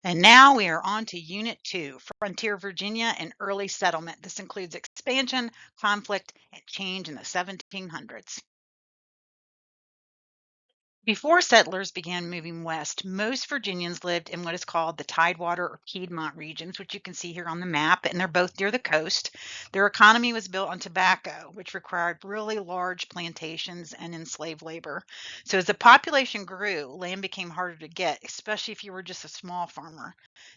And now we are on to Unit 2, Frontier Virginia and Early Settlement. This includes expansion, conflict, and change in the 1700s. Before settlers began moving west, most Virginians lived in what is called the Tidewater or Piedmont regions, which you can see here on the map, and they're both near the coast. Their economy was built on tobacco, which required really large plantations and enslaved labor. So, as the population grew, land became harder to get, especially if you were just a small farmer.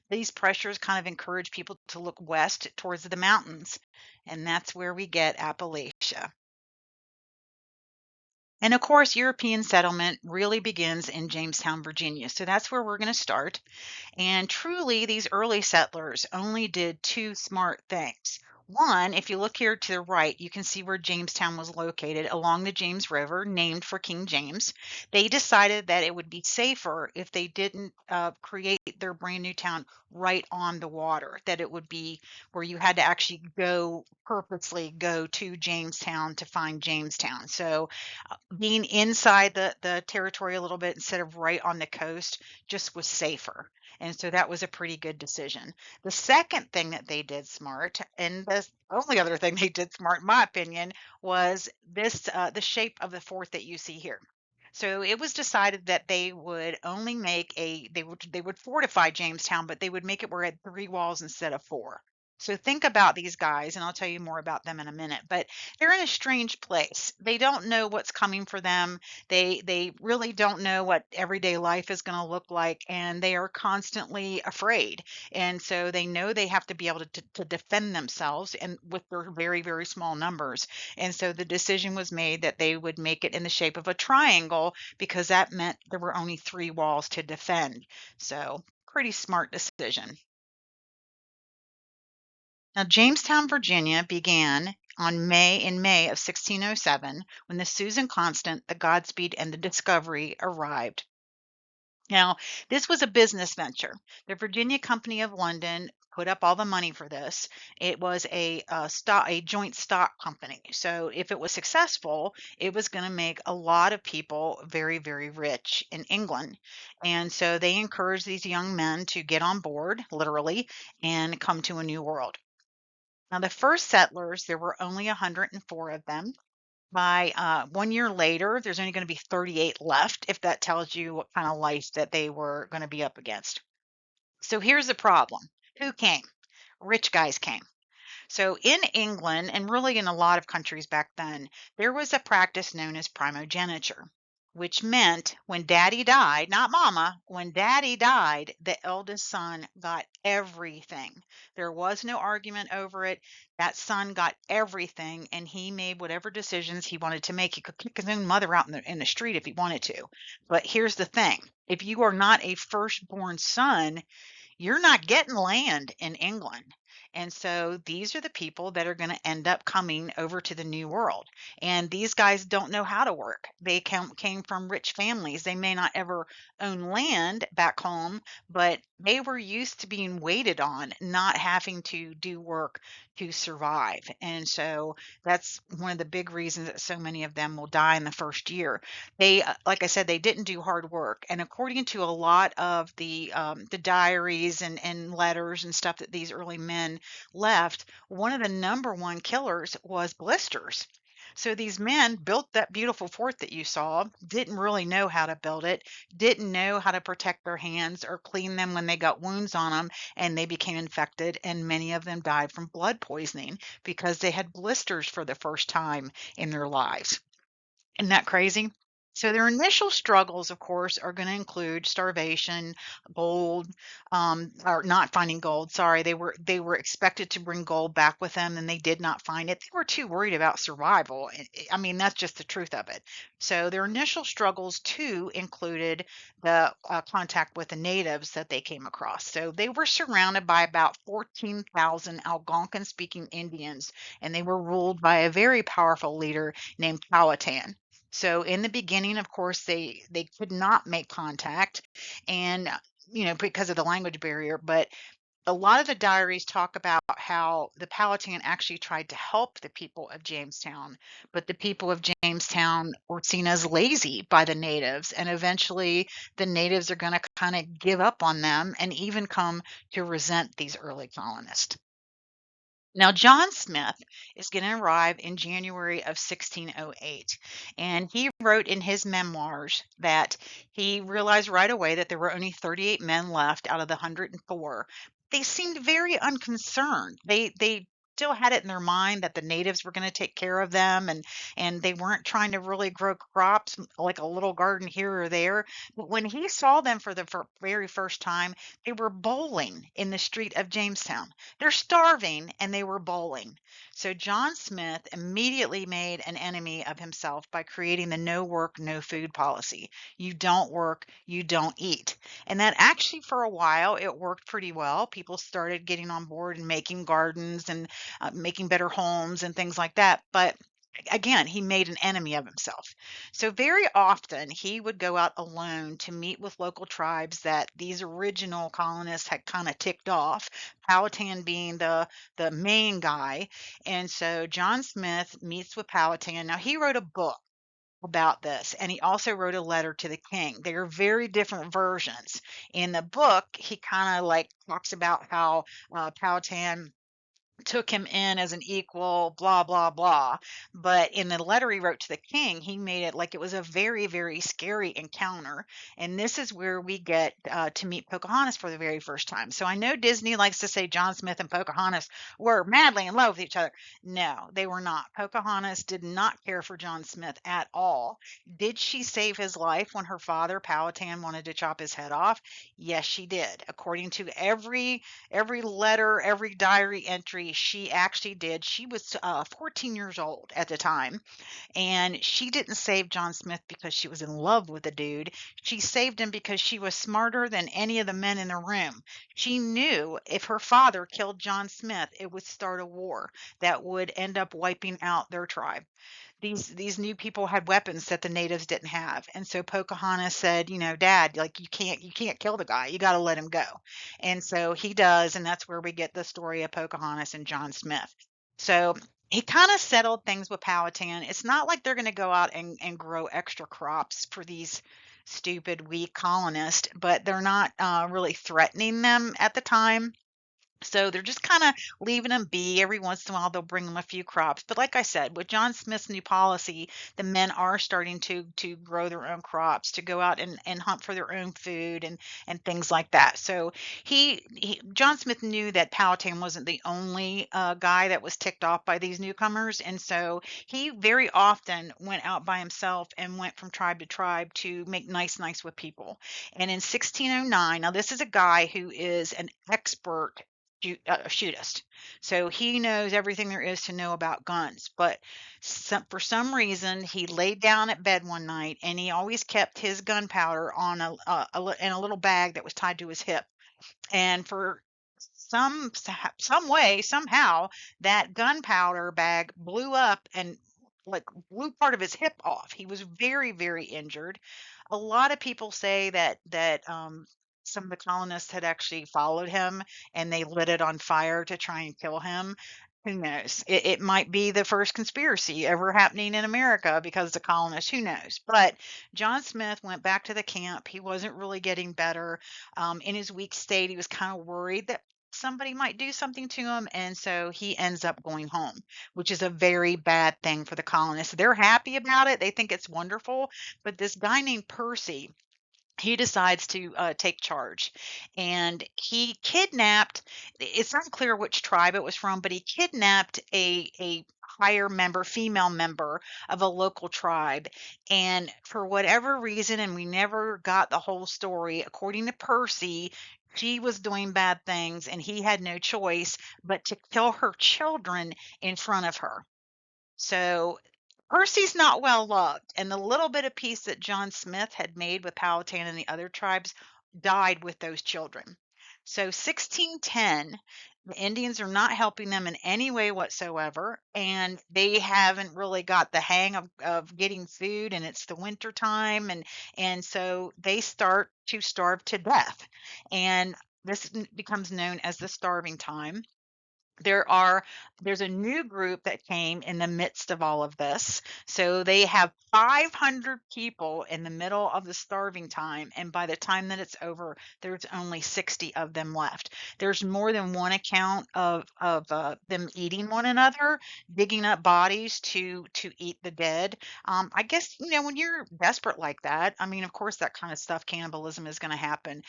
These pressures kind of encouraged people to look west towards the mountains, and that's where we get Appalachia. And of course, European settlement really begins in Jamestown, Virginia. So that's where we're going to start. And truly, these early settlers only did two smart things. One, if you look here to the right, you can see where Jamestown was located along the James River, named for King James. They decided that it would be safer if they didn't create their brand new town right on the water, that it would be where you had to actually go purposely go to Jamestown to find Jamestown. So being inside the territory a little bit instead of right on the coast just was safer. And so that was a pretty good decision. The second thing that they did smart, and the only other thing they did smart, in my opinion, was this the shape of the fort that you see here. So it was decided that they would only make they would fortify Jamestown, but they would make it where it had three walls instead of four. So think about these guys, and I'll tell you more about them in a minute. But they're in a strange place. They don't know what's coming for them. They really don't know what everyday life is going to look like, and they are constantly afraid. And so they know they have to be able to defend themselves and with their very, very small numbers. And so the decision was made that they would make it in the shape of a triangle because that meant there were only three walls to defend. So pretty smart decision. Now, Jamestown, Virginia began in May of 1607 when the Susan Constant, the Godspeed, and the Discovery arrived. Now, this was a business venture. The Virginia Company of London put up all the money for this. It was a joint stock company. So if it was successful, it was going to make a lot of people very, very rich in England. And so they encouraged these young men to get on board, literally, and come to a new world. Now, the first settlers, there were only 104 of them. By 1 year later, there's only going to be 38 left, if that tells you what kind of life that they were going to be up against. So here's the problem. Who came? Rich guys came. So in England, and really in a lot of countries back then, there was a practice known as primogeniture, which meant when daddy died, not mama, when daddy died, the eldest son got everything. There was no argument over it. That son got everything, and he made whatever decisions he wanted to make. He could kick his own mother out in the street if he wanted to. But here's the thing. If you are not a firstborn son, you're not getting land in England. And so these are the people that are going to end up coming over to the New World. And these guys don't know how to work. They came from rich families. They may not ever own land back home, but they were used to being waited on, not having to do work to survive. And so that's one of the big reasons that so many of them will die in the first year. They, like I said, they didn't do hard work, and according to a lot of the diaries and letters and stuff that these early men left, one of the number one killers was blisters. So these men built that beautiful fort that you saw, didn't really know how to build it, didn't know how to protect their hands or clean them when they got wounds on them, and they became infected, and many of them died from blood poisoning because they had blisters for the first time in their lives. Isn't that crazy? So their initial struggles, of course, are going to include starvation, gold, or not finding gold. Sorry, they were expected to bring gold back with them, and they did not find it. They were too worried about survival. I mean, that's just the truth of it. So their initial struggles too included the contact with the natives that they came across. So they were surrounded by about 14,000 Algonquin-speaking Indians, and they were ruled by a very powerful leader named Powhatan. So in the beginning, of course, they could not make contact, and because of the language barrier. But A lot of the diaries talk about how the Powhatan actually tried to help the people of Jamestown, but the people of Jamestown were seen as lazy by the natives, and eventually the natives are going to kind of give up on them and even come to resent these early colonists. Now, John Smith is going to arrive in January of 1608, and he wrote in his memoirs that he realized right away that there were only 38 men left out of the 104. They seemed very unconcerned. They still had it in their mind that the natives were going to take care of them, and they weren't trying to really grow crops like a little garden here or there. But when he saw them for the very first time, they were bowling in the street of Jamestown. They're starving and they were bowling. So John Smith immediately made an enemy of himself by creating the no work, no food policy. You don't work, you don't eat. And that actually, for a while, it worked pretty well. People started getting on board and making gardens and making better homes and things like that. But again, he made an enemy of himself. So very often he would go out alone to meet with local tribes that these original colonists had kind of ticked off, Powhatan being the main guy. And so John Smith meets with Powhatan. Now he wrote a book about this, and he also wrote a letter to the king. They are very different versions. In the book, he kind of like talks about how Powhatan took him in as an equal, blah, blah, blah. But in the letter he wrote to the king, he made it like it was a very, very scary encounter. And this is where we get to meet Pocahontas for the very first time. So I know Disney likes to say John Smith and Pocahontas were madly in love with each other. No, they were not. Pocahontas did not care for John Smith at all. Did she save his life when her father, Powhatan, wanted to chop his head off? Yes, she did. According to every letter, every diary entry, she actually did. She was 14 years old at the time, and she didn't save John Smith because she was in love with the dude. She saved him because she was smarter than any of the men in the room. She knew if her father killed John Smith, it would start a war that would end up wiping out their tribe. These new people had weapons that the natives didn't have. And so Pocahontas said, you know, Dad, like you can't kill the guy. You got to let him go. And so he does, and that's where we get the story of Pocahontas and John Smith. So he kind of settled things with Powhatan. It's not like they're going to go out and grow extra crops for these stupid, weak colonists, but they're not really threatening them at the time. So they're just kind of leaving them be. Every once in a while, they'll bring them a few crops. But like I said, with John Smith's new policy, the men are starting to grow their own crops, to go out and hunt for their own food and things like that. So John Smith knew that Powhatan wasn't the only guy that was ticked off by these newcomers, and so he very often went out by himself and went from tribe to tribe to make nice with people. And in 1609, now this is a guy who is an expert shootist. So he knows everything there is to know about guns. But for some reason, he laid down at bed one night and he always kept his gunpowder on in a little bag that was tied to his hip. And for some way, somehow, that gunpowder bag blew up and like blew part of his hip off. He was very injured. A lot of people say that some of the colonists had actually followed him and they lit it on fire to try and kill him. Who knows? It might be the first conspiracy ever happening in America because the colonists, who knows? But John Smith went back to the camp. He wasn't really getting better. In his weak state, he was kind of worried that somebody might do something to him. And so he ends up going home, which is a very bad thing for the colonists. They're happy about it, they think it's wonderful. But this guy named Percy, he decides to take charge, and he kidnapped, it's not clear which tribe it was from, but he kidnapped a higher member, female member of a local tribe. And for whatever reason, and we never got the whole story, according to Percy, she was doing bad things and he had no choice but to kill her children in front of her. So Percy's not well loved, and the little bit of peace that John Smith had made with Powhatan and the other tribes died with those children. So 1610, the Indians are not helping them in any way whatsoever, and they haven't really got the hang of getting food, and it's the winter time, and so they start to starve to death. And becomes known as the starving time. There are there's a new group that came in the midst of all of this. So they have 500 people in the middle of the starving time, and by the time that it's over, there's only 60 of them left. There's more than one account of them eating one another, digging up bodies to eat the dead. I guess when you're desperate like that, I mean, of course, that kind of stuff, cannibalism is going to happen.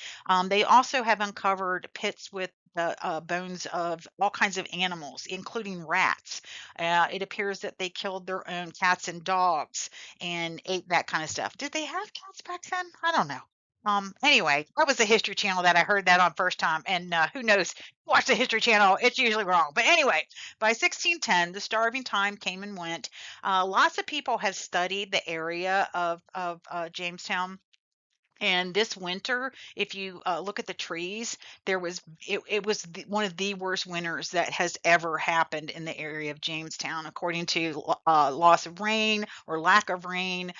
They also have uncovered pits with the bones of all kinds of animals, including rats. It appears that they killed their own cats and dogs and ate that kind of stuff. Did they have cats back then? I don't know. Anyway, that was the History Channel that I heard that on first time, and who knows? Watch the History Channel; it's usually wrong. But anyway, by 1610, the starving time came and went. Lots of people have studied the area of Jamestown, and this winter, if you look at the trees, it was one of the worst winters that has ever happened in the area of Jamestown, according to loss of rain or lack of rain,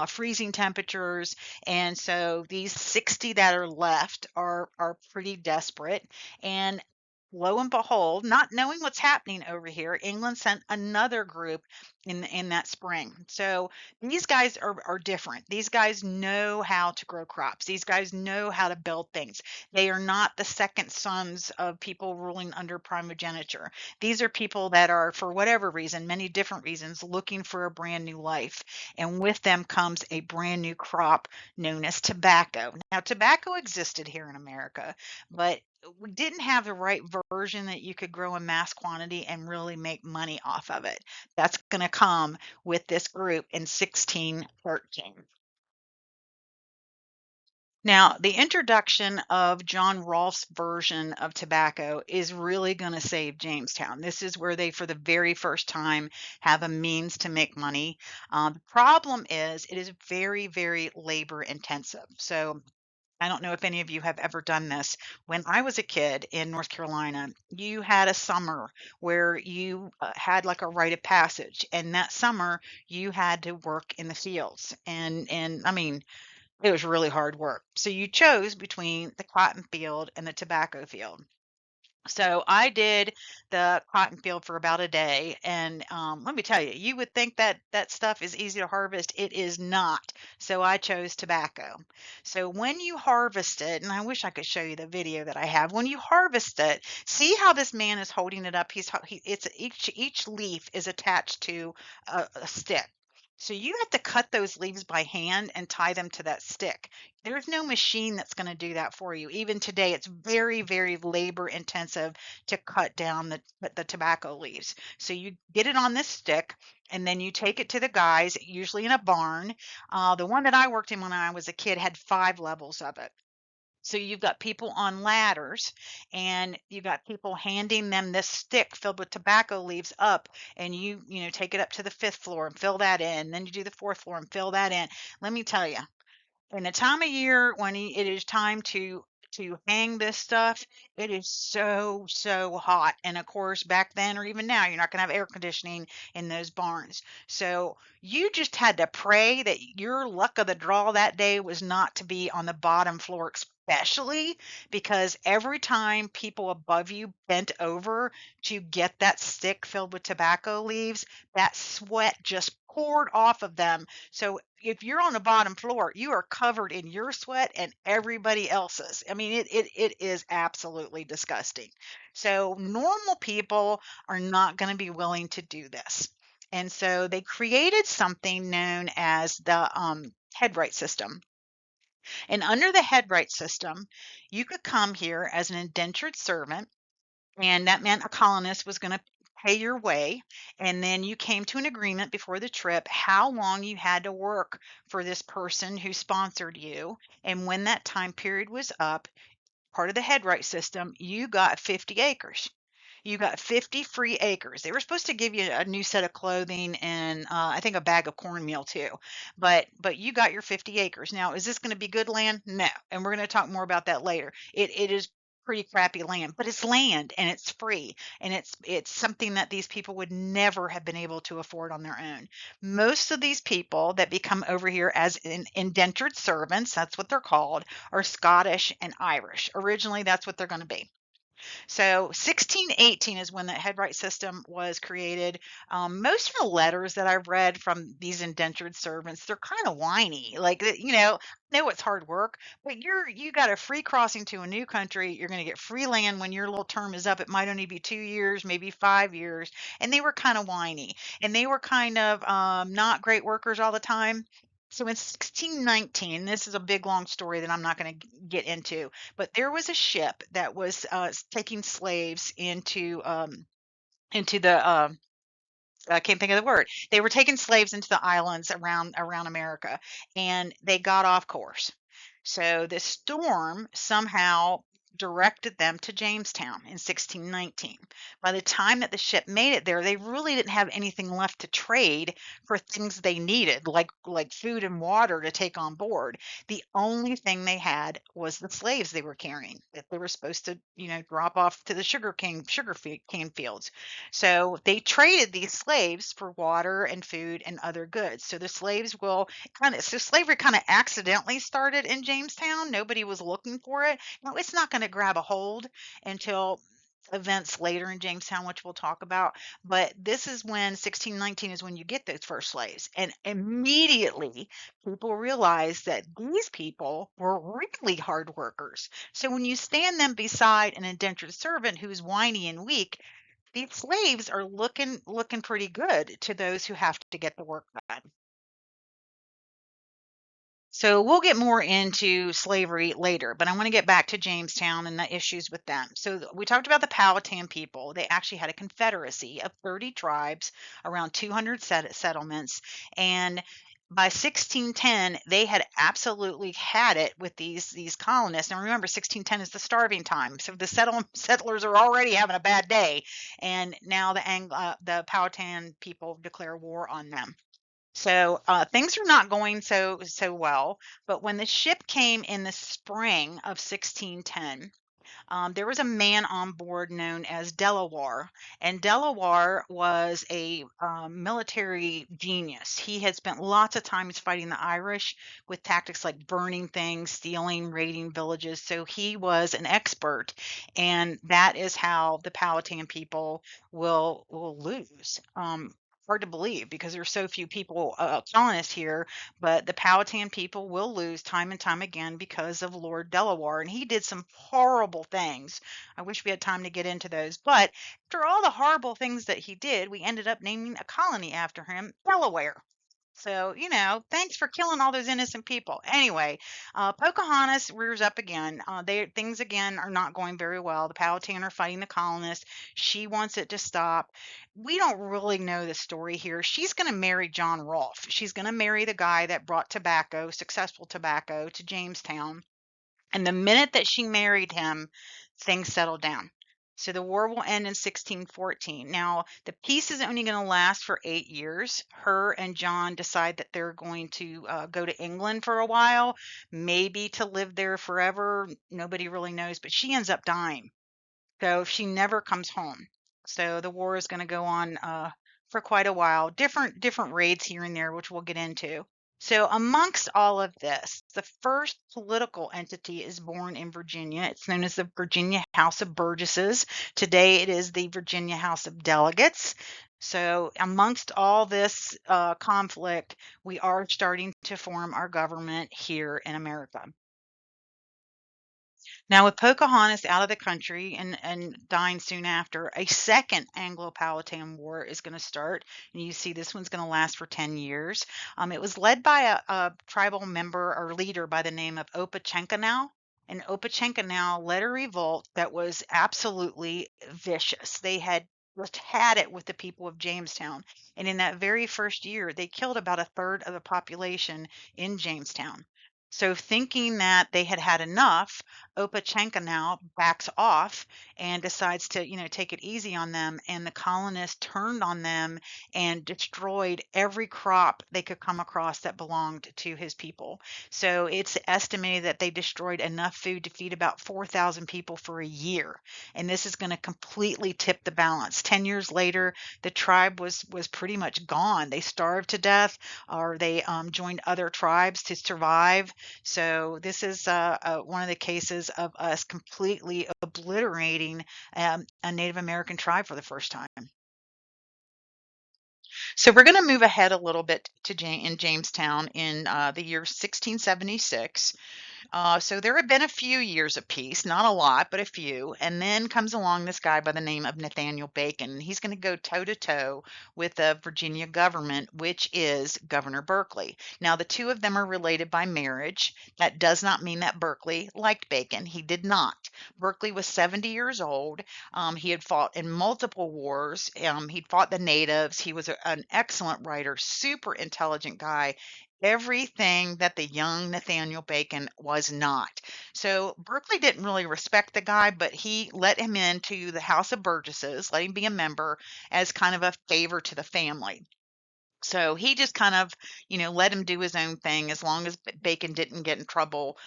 freezing temperatures. And so these 60 that are left are pretty desperate. And lo and behold, not knowing what's happening over here, England sent another group in that spring. So these guys are different. These guys know how to grow crops. These guys know how to build things. They are not the second sons of people ruling under primogeniture. These are people that are, for whatever reason, many different reasons, looking for a brand new life. And with them comes a brand new crop known as tobacco. Now, tobacco existed here in America, but we didn't have the right version that you could grow in mass quantity and really make money off of it. That's going to come with this group in 1613. Now, the introduction of John Rolfe's version of tobacco is really going to save Jamestown. This is where they, for the very first time, have a means to make money. The problem is it is very, very labor intensive. So I don't know if any of you have ever done this. When I was a kid in North Carolina, you had a summer where you had like a rite of passage, and that summer you had to work in the fields, and I mean it was really hard work. So you chose between the cotton field and the tobacco field. So I did the cotton field for about a day, and let me tell you, you would think that that stuff is easy to harvest. It is not. So I chose tobacco. So when you harvest it, and I wish I could show you the video that I have. When you harvest it, see how this man is holding it up. It's each leaf is attached to a stick. So you have to cut those leaves by hand and tie them to that stick. There's no machine that's going to do that for you. Even today, it's very, very labor intensive to cut down the tobacco leaves. So you get it on this stick, and then you take it to the guys, usually in a barn. The one that I worked in when I was a kid had 5 levels of it. So you've got people on ladders, and you got people handing them this stick filled with tobacco leaves up, and you take it up to the 5th floor and fill that in. Then you do the 4th floor and fill that in. Let me tell you, in the time of year when it is time to hang this stuff, it is so hot. And of course, back then or even now, you're not going to have air conditioning in those barns. So you just had to pray that your luck of the draw that day was not to be on the bottom floor, especially because every time people above you bent over to get that stick filled with tobacco leaves, that sweat just poured off of them. So if you're on the bottom floor, you are covered in your sweat and everybody else's. I mean, it is absolutely disgusting. So normal people are not going to be willing to do this. And so they created something known as the headright system. And under the headright system, you could come here as an indentured servant, and that meant a colonist was going to pay your way. And then you came to an agreement before the trip how long you had to work for this person who sponsored you. And when that time period was up, part of the headright system, you got 50 acres. You got 50 free acres. They were supposed to give you a new set of clothing and I think a bag of cornmeal too. But you got your 50 acres. Now, is this going to be good land? No. And we're going to talk more about that later. It is pretty crappy land, but it's land and it's free, and it's something that these people would never have been able to afford on their own. Most of these people that become over here as indentured servants, that's what they're called, are Scottish and Irish. Originally, that's what they're going to be. So 1618 is when the headright system was created. Most of the letters that I've read from these indentured servants, they're kind of whiny. Like, I know it's hard work, but you got a free crossing to a new country. You're going to get free land when your little term is up. It might only be 2 years, maybe 5 years. And they were kind of whiny, and they were kind of not great workers all the time. So in 1619, this is a big long story that I'm not going to get into, but there was a ship that was taking slaves into the I can't think of the word. They were taking slaves into the islands around America, and they got off course. So the storm somehow directed them to Jamestown in 1619. By the time that the ship made it there, they really didn't have anything left to trade for things they needed, like food and water to take on board. The only thing they had was the slaves they were carrying that they were supposed to, drop off to the cane fields. So they traded these slaves for water and food and other goods. So the slaves will so slavery kind of accidentally started in Jamestown. Nobody was looking for it. No, it's not going to grab a hold until events later in Jamestown, which we'll talk about. But this is when 1619 is when you get those first slaves. And immediately people realize that these people were really hard workers. So when you stand them beside an indentured servant who's whiny and weak, these slaves are looking pretty good to those who have to get the work done. So we'll get more into slavery later, but I want to get back to Jamestown and the issues with them. So we talked about the Powhatan people. They actually had a confederacy of 30 tribes, around 200 settlements, and by 1610 they had absolutely had it with these colonists. And remember, 1610 is the starving time, so the settlers are already having a bad day, and now the Powhatan people declare war on them. So things are not going so well. But when the ship came in the spring of 1610, there was a man on board known as Delaware, and Delaware was a military genius. He had spent lots of times fighting the Irish with tactics like burning things, stealing, raiding villages. So he was an expert, and that is how the Powhatan people will lose. Hard to believe because there's so few people colonists here, but the Powhatan people will lose time and time again because of Lord Delaware, and he did some horrible things. I wish we had time to get into those, but after all the horrible things that he did, we ended up naming a colony after him, Delaware. So, thanks for killing all those innocent people. Anyway, Pocahontas rears up again. Things again are not going very well. The Powhatan are fighting the colonists. She wants it to stop. We don't really know the story here. She's going to marry John Rolfe. She's going to marry the guy that brought successful tobacco to Jamestown. And the minute that she married him, things settled down. So the war will end in 1614. Now, the peace is only going to last for 8 years. Her and John decide that they're going to go to England for a while, maybe to live there forever. Nobody really knows, but she ends up dying. So she never comes home. So the war is going to go on for quite a while. Different raids here and there, which we'll get into. So, amongst all of this, the first political entity is born in Virginia. It's known as the Virginia House of Burgesses. Today, it is the Virginia House of Delegates. So, amongst all this conflict, we are starting to form our government here in America. Now, with Pocahontas out of the country and dying soon after, a second Anglo-Powhatan War is going to start. And you see this one's going to last for 10 years. It was led by a tribal member or leader by the name of Opechancanough. And Opechancanough led a revolt that was absolutely vicious. They had just had it with the people of Jamestown. And in that very first year, they killed about a third of the population in Jamestown. So, thinking that they had had enough, Opachenka now backs off and decides to, take it easy on them. And the colonists turned on them and destroyed every crop they could come across that belonged to his people. So, it's estimated that they destroyed enough food to feed about 4,000 people for a year. And this is going to completely tip the balance. 10 years later, the tribe was pretty much gone. They starved to death, or they joined other tribes to survive. So this is one of the cases of us completely obliterating a Native American tribe for the first time. So we're going to move ahead a little bit to in Jamestown in the year 1676. So there have been a few years of peace, not a lot, but a few. And then comes along this guy by the name of Nathaniel Bacon. And he's going to go toe to toe with the Virginia government, which is Governor Berkeley. Now, the two of them are related by marriage. That does not mean that Berkeley liked Bacon. He did not. Berkeley was 70 years old. He had fought in multiple wars. He'd fought the natives. He was an excellent writer, super intelligent guy, everything that the young Nathaniel Bacon was not. So Berkeley didn't really respect the guy, but he let him into the House of Burgesses, let him be a member as kind of a favor to the family. So he just kind of, let him do his own thing as long as Bacon didn't get in trouble.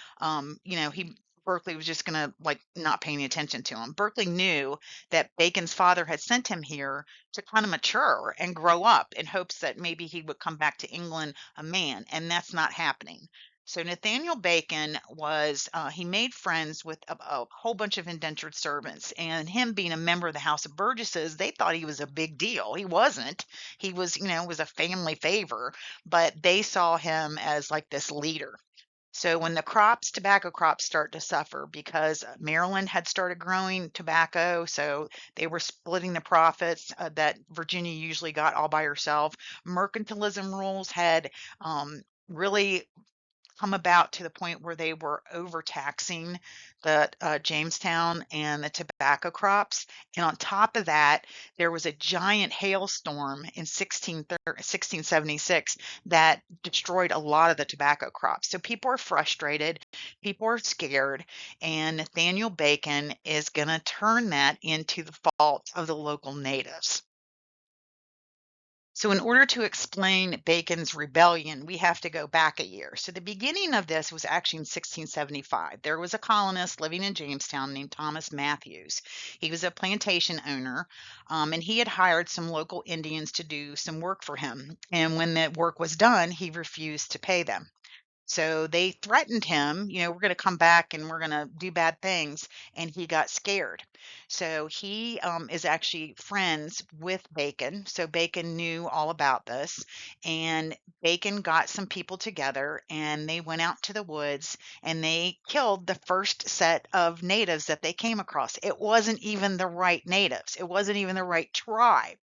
He Berkeley was just gonna like not paying attention to him. Berkeley knew that Bacon's father had sent him here to kind of mature and grow up in hopes that maybe he would come back to England a man, and that's not happening. So Nathaniel Bacon he made friends with a whole bunch of indentured servants, and him being a member of the House of Burgesses, they thought he was a big deal. He wasn't. He was, was a family favor, but they saw him as like this leader. So when the tobacco crops start to suffer because Maryland had started growing tobacco, so they were splitting the profits that Virginia usually got all by herself. Mercantilism rules had really come about to the point where they were overtaxing the Jamestown and the tobacco crops. And on top of that, there was a giant hailstorm in 1676 that destroyed a lot of the tobacco crops. So people are frustrated, people are scared, and Nathaniel Bacon is going to turn that into the fault of the local natives. So, in order to explain Bacon's rebellion, we have to go back a year. So, the beginning of this was actually in 1675. There was a colonist living in Jamestown named Thomas Matthews. He was a plantation owner, and he had hired some local Indians to do some work for him. And when that work was done, he refused to pay them. So they threatened him, we're going to come back and we're going to do bad things. And he got scared. So he is actually friends with Bacon. So Bacon knew all about this. And Bacon got some people together and they went out to the woods and they killed the first set of natives that they came across. It wasn't even the right natives, it wasn't even the right tribe.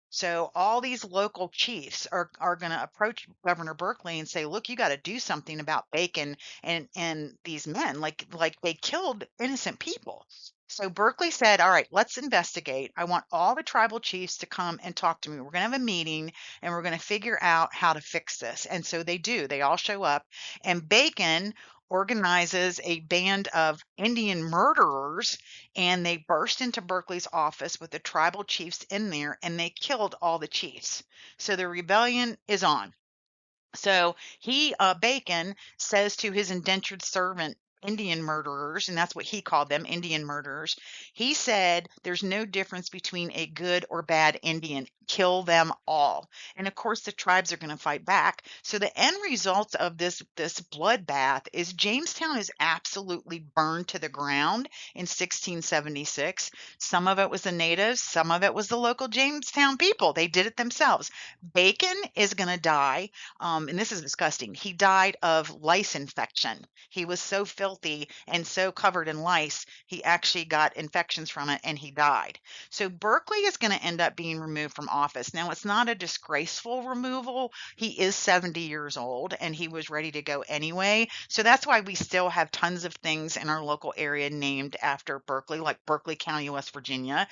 So all these local chiefs are going to approach Governor Berkeley and say, "Look, you got to do something about Bacon and these men. Like they killed innocent people." So Berkeley said, "All right, let's investigate. I want all the tribal chiefs to come and talk to me. We're going to have a meeting and we're going to figure out how to fix this." And so they do. They all show up, and Bacon organizes a band of Indian murderers, and they burst into Berkeley's office with the tribal chiefs in there and they killed all the chiefs. So the rebellion is on. So Bacon says to his indentured servant, Indian murderers, and that's what he called them, Indian murderers. He said, "There's no difference between a good or bad Indian. Kill them all." And of course, the tribes are going to fight back. So the end result of this bloodbath is Jamestown is absolutely burned to the ground in 1676. Some of it was the natives, some of it was the local Jamestown people. They did it themselves. Bacon is going to die, and this is disgusting. He died of lice infection. He was so filthy and so covered in lice, he actually got infections from it and he died. So Berkeley is going to end up being removed from office. Now, it's not a disgraceful removal. He is 70 years old and he was ready to go anyway. So that's why we still have tons of things in our local area named after Berkeley, like Berkeley County, West Virginia.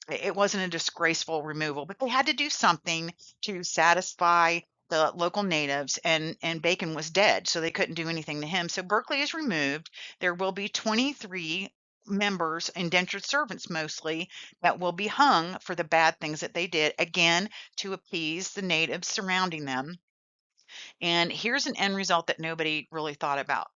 It wasn't a disgraceful removal, but they had to do something to satisfy the local natives, and Bacon was dead, so they couldn't do anything to him. So Berkeley is removed. There will be 23 members, indentured servants mostly, that will be hung for the bad things that they did, again, to appease the natives surrounding them. And here's an end result that nobody really thought about.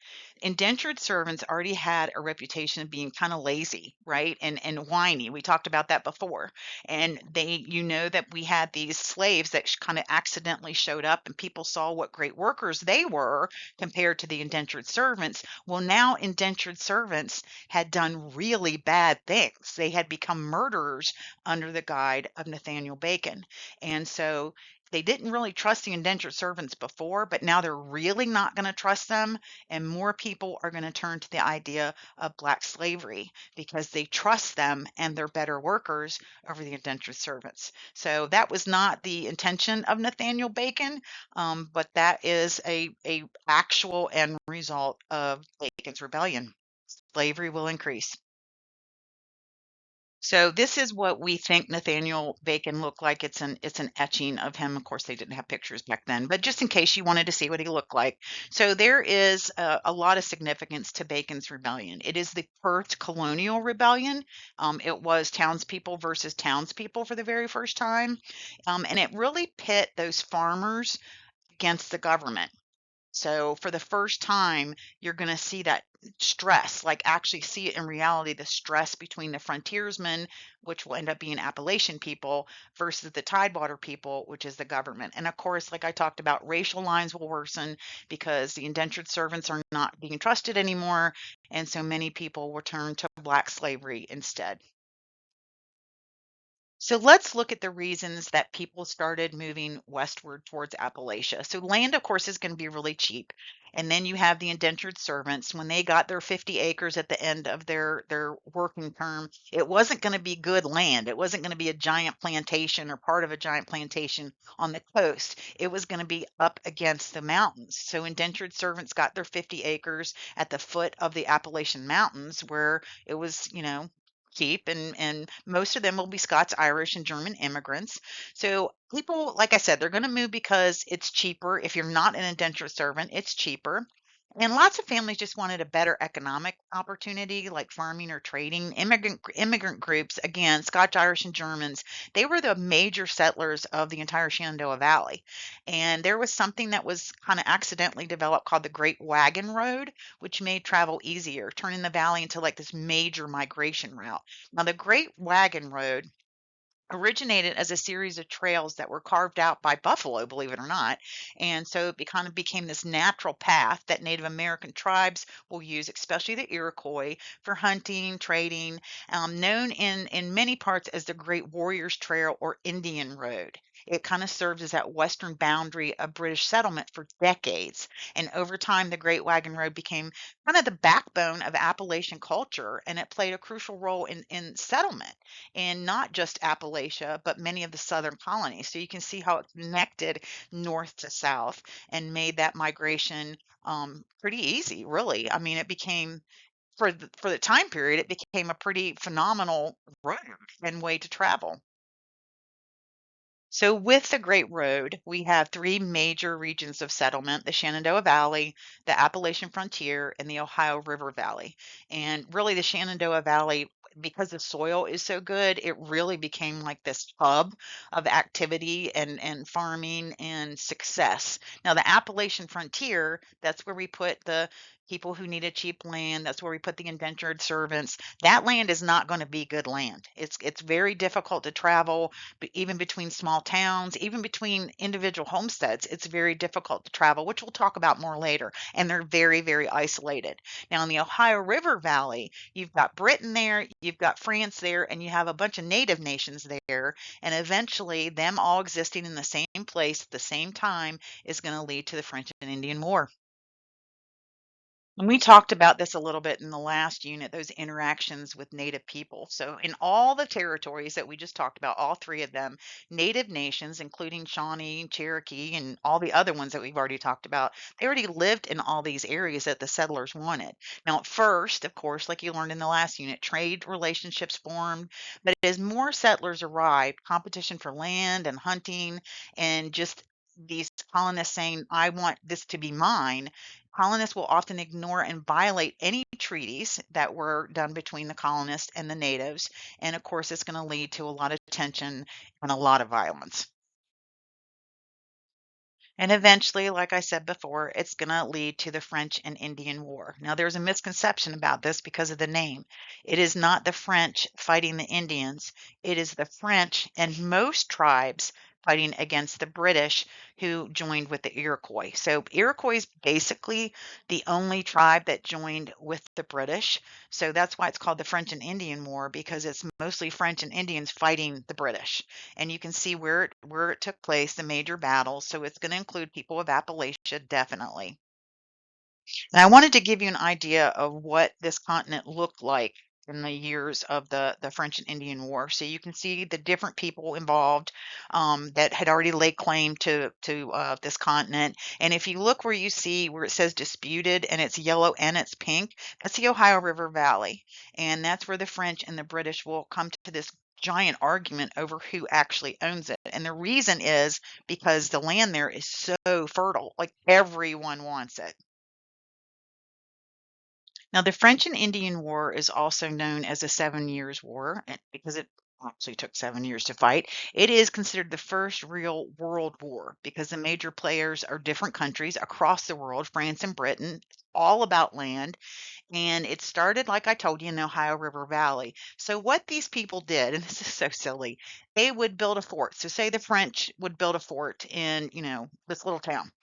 Indentured servants already had a reputation of being kind of lazy, right? And whiny. We talked about that before. And that we had these slaves that kind of accidentally showed up and people saw what great workers they were compared to the indentured servants. Well, now indentured servants had done really bad things. They had become murderers under the guide of Nathaniel Bacon. And so they didn't really trust the indentured servants before, but now they're really not going to trust them. And more people are going to turn to the idea of black slavery because they trust them and they're better workers over the indentured servants. So that was not the intention of Nathaniel Bacon, but that is a actual end result of Bacon's rebellion. Slavery will increase. So this is what we think Nathaniel Bacon looked like. It's an etching of him. Of course, they didn't have pictures back then, but just in case you wanted to see what he looked like. So there is a lot of significance to Bacon's rebellion. It is the first colonial rebellion. It was townspeople versus townspeople for the very first time, and it really pit those farmers against the government. So for the first time, you're going to see that stress, like actually see it in reality, the stress between the frontiersmen, which will end up being Appalachian people, versus the Tidewater people, which is the government. And of course, like I talked about, racial lines will worsen because the indentured servants are not being trusted anymore. And so many people will turn to black slavery instead. So let's look at the reasons that people started moving westward towards Appalachia. So land, of course, is going to be really cheap. And then you have the indentured servants. When they got their 50 acres at the end of their working term, it wasn't going to be good land. It wasn't going to be a giant plantation or part of a giant plantation on the coast. It was going to be up against the mountains. So indentured servants got their 50 acres at the foot of the Appalachian Mountains where it was, cheap, and most of them will be Scots, Irish, and German immigrants. So people, like I said, they're going to move because it's cheaper. If you're not an indentured servant, it's cheaper. And lots of families just wanted a better economic opportunity, like farming or trading. Immigrant groups, again, Scotch, Irish, and Germans, they were the major settlers of the entire Shenandoah Valley. And there was something that was kind of accidentally developed called the Great Wagon Road, which made travel easier, turning the valley into like this major migration route. Now, the Great Wagon Road originated as a series of trails that were carved out by buffalo, believe it or not. And so it kind of became this natural path that Native American tribes will use, especially the Iroquois, for hunting, trading, known in many parts as the Great Warriors Trail or Indian Road. It kind of served as that western boundary of British settlement for decades. And over time, the Great Wagon Road became kind of the backbone of Appalachian culture, and it played a crucial role in settlement in not just Appalachia, but many of the southern colonies. So you can see how it connected north to south and made that migration pretty easy, really. I mean, it became for the time period, it became a pretty phenomenal road and way to travel. So, with the Great Road, we have three major regions of settlement: the Shenandoah Valley, the Appalachian Frontier, and the Ohio River Valley. And really, the Shenandoah Valley, because the soil is so good, it really became like this hub of activity and farming and success. Now, the Appalachian Frontier, that's where we put the people who needed cheap land. That's where we put the indentured servants. That land is not going to be good land. It's very difficult to travel even between small towns, even between individual homesteads. It's very difficult to travel, which we'll talk about more later. And they're very, very isolated. Now, in the Ohio River Valley, you've got Britain there, you've got France there, and you have a bunch of native nations there. And eventually, them all existing in the same place at the same time is going to lead to the French and Indian War. And we talked about this a little bit in the last unit, those interactions with Native people. So, in all the territories that we just talked about, all three of them, Native nations, including Shawnee, Cherokee, and all the other ones that we've already talked about, they already lived in all these areas that the settlers wanted. Now, at first, of course, like you learned in the last unit, trade relationships formed, but as more settlers arrived, competition for land and hunting and just these colonists saying, I want this to be mine, colonists will often ignore and violate any treaties that were done between the colonists and the natives. And of course, it's going to lead to a lot of tension and a lot of violence. And eventually, like I said before, it's going to lead to the French and Indian War. Now, there's a misconception about this because of the name. It is not the French fighting the Indians, it is the French and most tribes fighting against the British who joined with the Iroquois. So, Iroquois is basically the only tribe that joined with the British. So, that's why it's called the French and Indian War, because it's mostly French and Indians fighting the British. And you can see where it took place, the major battles. So it's going to include people of Appalachia, definitely. And I wanted to give you an idea of what this continent looked like in the years of the French and Indian War. So you can see the different people involved that had already laid claim to this continent. And if you look where you see where it says disputed and it's yellow and it's pink, that's the Ohio River Valley. And that's where the French and the British will come to this giant argument over who actually owns it. And the reason is because the land there is so fertile, like everyone wants it. Now, the French and Indian War is also known as the 7 Years' War because it actually took 7 years to fight. It is considered the first real world war because the major players are different countries across the world, France and Britain. It's all about land. And it started, like I told you, in the Ohio River Valley. So, what these people did, and this is so silly, they would build a fort. So, say the French would build a fort in, this little town.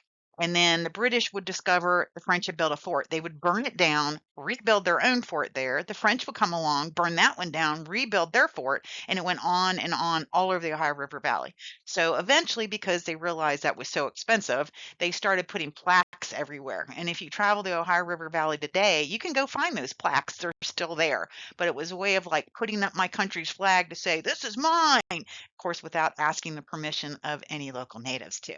And then the British would discover the French had built a fort. They would burn it down, rebuild their own fort there. The French would come along, burn that one down, rebuild their fort, and it went on and on all over the Ohio River Valley. So eventually, because they realized that was so expensive, they started putting plaques everywhere. And if you travel the Ohio River Valley today, you can go find those plaques. They're still there. But it was a way of like putting up my country's flag to say, this is mine, of course, without asking the permission of any local natives, too.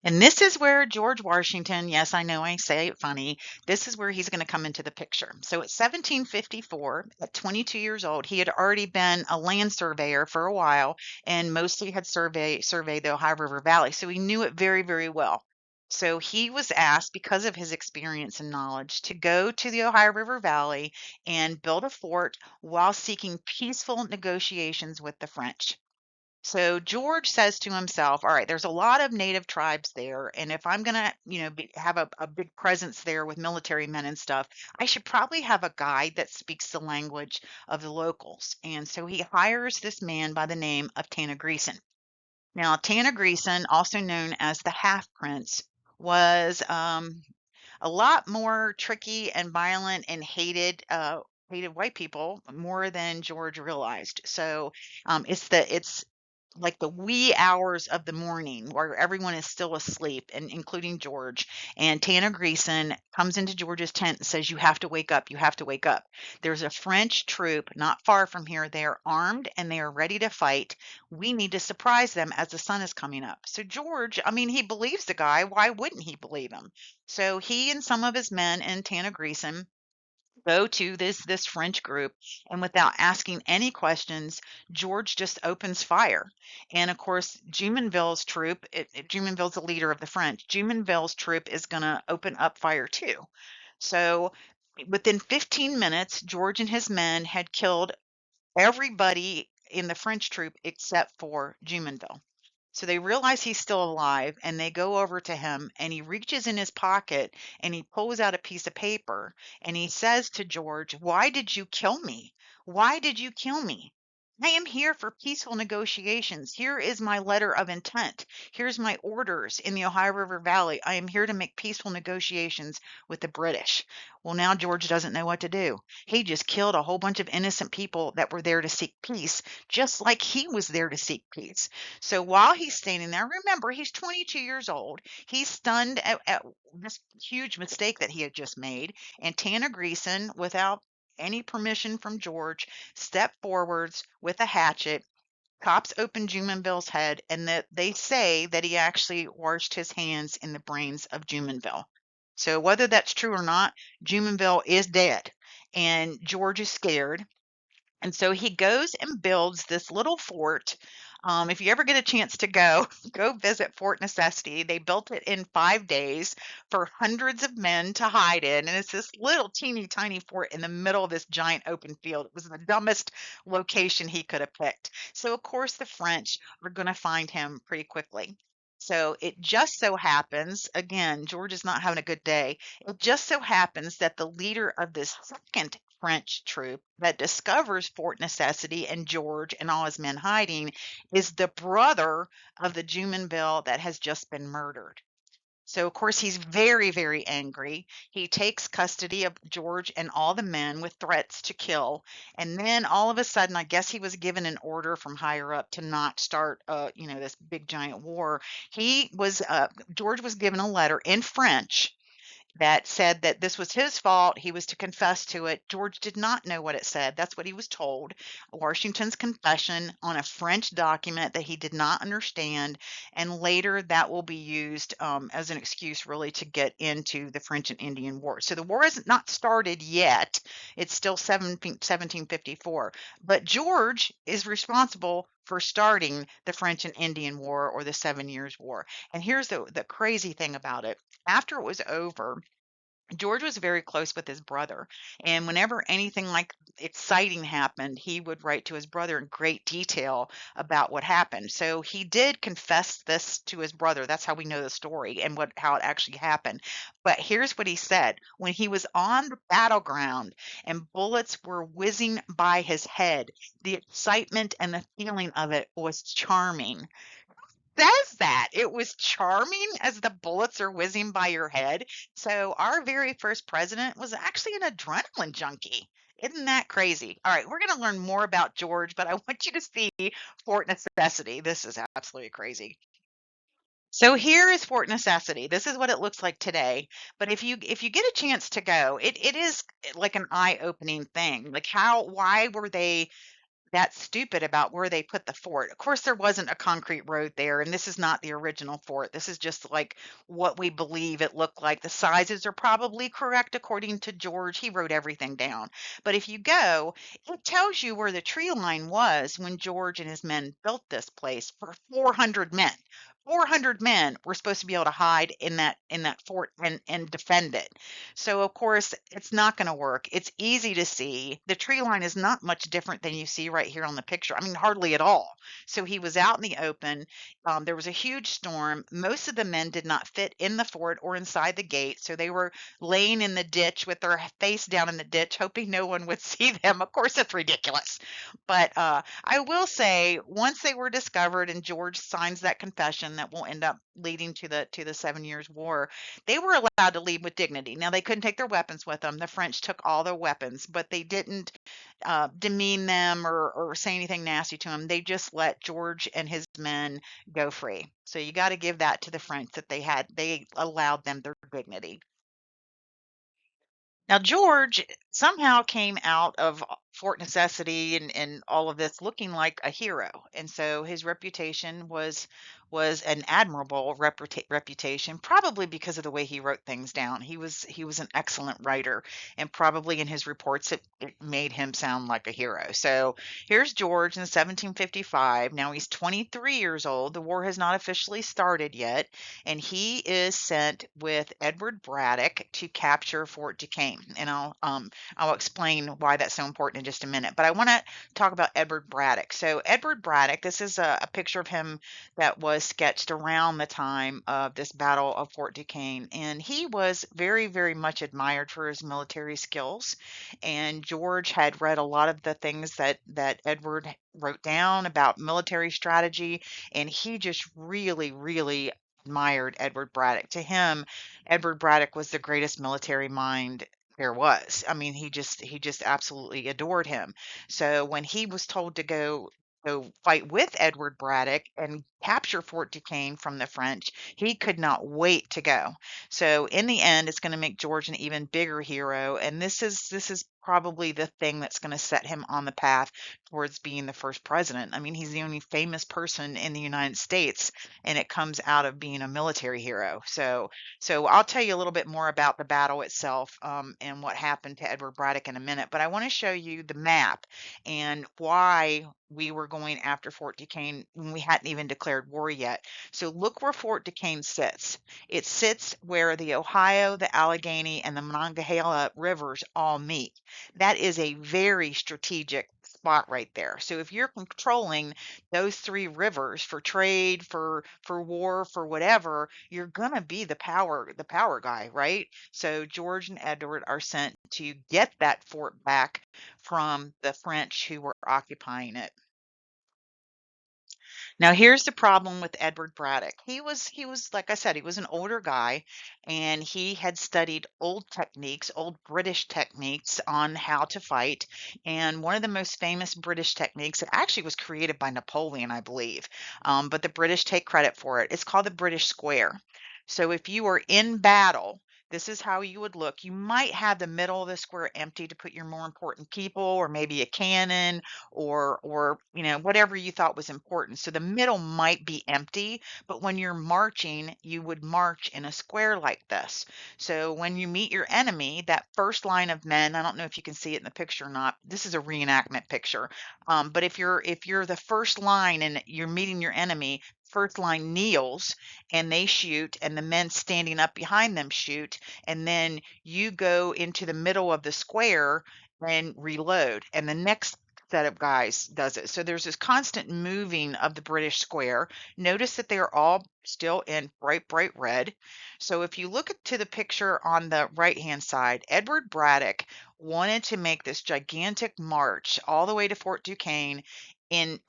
And this is where George Washington, yes, I know I say it funny, this is where he's going to come into the picture. So at 1754, at 22 years old, he had already been a land surveyor for a while and mostly had surveyed the Ohio River Valley. So he knew it very, very well. So he was asked, because of his experience and knowledge, to go to the Ohio River Valley and build a fort while seeking peaceful negotiations with the French. So George says to himself, all right, there's a lot of native tribes there. And if I'm going to, have a big presence there with military men and stuff, I should probably have a guide that speaks the language of the locals. And so he hires this man by the name of Tanagreeson. Now, Tanagreeson, also known as the Half Prince, was a lot more tricky and violent and hated white people more than George realized. So it's like the wee hours of the morning where everyone is still asleep, and including George. And Tanner Greason comes into George's tent and says, "You have to wake up. You have to wake up. There's a French troop not far from here. They are armed and they are ready to fight. We need to surprise them as the sun is coming up." So George, I mean, he believes the guy. Why wouldn't he believe him? So he and some of his men and Tanner Greason go to this French group, and without asking any questions, George just opens fire. And of course, Jumonville's troop, Jumonville's the leader of the French. Jumonville's troop is going to open up fire too. So within 15 minutes, George and his men had killed everybody in the French troop except for Jumonville. So they realize he's still alive and they go over to him, and he reaches in his pocket and he pulls out a piece of paper and he says to George, "Why did you kill me? Why did you kill me? I am here for peaceful negotiations. Here is my letter of intent. Here's my orders in the Ohio River Valley. I am here to make peaceful negotiations with the British." Well, now George doesn't know what to do. He just killed a whole bunch of innocent people that were there to seek peace, just like he was there to seek peace. So while he's standing there, remember, he's 22 years old. He's stunned at this huge mistake that he had just made. And Tanner Greason, without any permission from George, stepped forwards with a hatchet. Cops opened Jumonville's head, and that they say that he actually washed his hands in the brains of Jumonville. So whether that's true or not, Jumonville is dead, and George is scared. And so he goes and builds this little fort If you ever get a chance to go, go visit Fort Necessity. They built it in 5 days for hundreds of men to hide in, and it's this little teeny tiny fort in the middle of this giant open field. It was the dumbest location he could have picked. So of course the French are going to find him pretty quickly. So it just so happens, again, George is not having a good day. It just so happens that the leader of this second French troop that discovers Fort Necessity and George and all his men hiding is the brother of the Jumonville that has just been murdered. So, of course, he's very, very angry. He takes custody of George and all the men with threats to kill. And then all of a sudden, I guess he was given an order from higher up to not start, this big giant war. George was given a letter in French that said that this was his fault. He was to confess to it. George did not know what it said. That's what he was told. Washington's confession on a French document that he did not understand. And later that will be used as an excuse, really, to get into the French and Indian War. So the war has not started yet. It's still 1754. But George is responsible for starting the French and Indian War, or the 7 Years' War. And here's the crazy thing about it. After it was over, George was very close with his brother, and whenever anything like exciting happened, he would write to his brother in great detail about what happened. So he did confess this to his brother. That's how we know the story and how it actually happened. But here's what he said: when he was on the battleground and bullets were whizzing by his head, the excitement and the feeling of it was charming. Says that. It was charming as the bullets are whizzing by your head. So our very first president was actually an adrenaline junkie. Isn't that crazy? All right, we're going to learn more about George, but I want you to see Fort Necessity. This is absolutely crazy. So here is Fort Necessity. This is what it looks like today. But if you get a chance to go, it is like an eye-opening thing. Like, why were they that stupid about where they put the fort? Of course, there wasn't a concrete road there, and this is not the original fort. This is just like what we believe it looked like. The sizes are probably correct according to George. He wrote everything down. But if you go, it tells you where the tree line was when George and his men built this place for 400 men. 400 men were supposed to be able to hide in that fort and defend it. So of course, it's not going to work. It's easy to see. The tree line is not much different than you see right here on the picture. I mean, hardly at all. So he was out in the open. There was a huge storm. Most of the men did not fit in the fort or inside the gate. So they were laying in the ditch with their face down in the ditch, hoping no one would see them. Of course, it's ridiculous. But I will say, once they were discovered and George signs that confession that will end up leading to the 7 Years' War, they were allowed to leave with dignity. Now, they couldn't take their weapons with them. The French took all their weapons, but they didn't demean them or say anything nasty to them. They just let George and his men go free. So you got to give that to the French, that they allowed them their dignity. Now, George somehow came out of Fort Necessity and all of this looking like a hero, and so his reputation was an admirable reputation, probably because of the way he wrote things down. He was an excellent writer, and probably in his reports it made him sound like a hero. So here's George in 1755. Now he's 23 years old. The war has not officially started yet, and he is sent with Edward Braddock to capture Fort Duquesne. And I'll explain why that's so important in just a minute. But I want to talk about Edward Braddock. So Edward Braddock, this is a picture of him that was sketched around the time of this Battle of Fort Duquesne, and he was very, very much admired for his military skills. And George had read a lot of the things that Edward wrote down about military strategy, and he just really, really admired Edward Braddock. To him, Edward Braddock was the greatest military mind there was. I mean, he just absolutely adored him. So when he was told to go fight with Edward Braddock and capture Fort Duquesne from the French, he could not wait to go. So in the end, it's going to make George an even bigger hero. And this is probably the thing that's going to set him on the path towards being the first president. I mean, he's the only famous person in the United States, and it comes out of being a military hero. So I'll tell you a little bit more about the battle itself, and what happened to Edward Braddock in a minute. But I want to show you the map and why we were going after Fort Duquesne when we hadn't even declared war yet. So look where Fort Duquesne sits. It sits where the Ohio, the Allegheny, and the Monongahela rivers all meet. That is a very strategic spot right there. So if you're controlling those three rivers for trade, for war, for whatever, you're gonna be the power guy, right? So George and Edward are sent to get that fort back from the French who were occupying it. Now here's the problem with Edward Braddock. He was like I said, he was an older guy, and he had studied old techniques, old British techniques on how to fight. And one of the most famous British techniques, it actually was created by Napoleon, I believe. But the British take credit for it. It's called the British Square. So if you were in battle, this is how you would look. You might have the middle of the square empty to put your more important people, or maybe a cannon, or whatever you thought was important. So the middle might be empty, but when you're marching, you would march in a square like this. So when you meet your enemy, that first line of men, I don't know if you can see it in the picture or not. This is a reenactment picture. But if you're the first line and you're meeting your enemy, first line kneels and they shoot, and the men standing up behind them shoot, and then you go into the middle of the square and reload, and the next set of guys does it. So there's this constant moving of the British square. Notice that they are all still in bright, bright red. So if you look to the picture on the right-hand side, Edward Braddock wanted to make this gigantic march all the way to Fort Duquesne in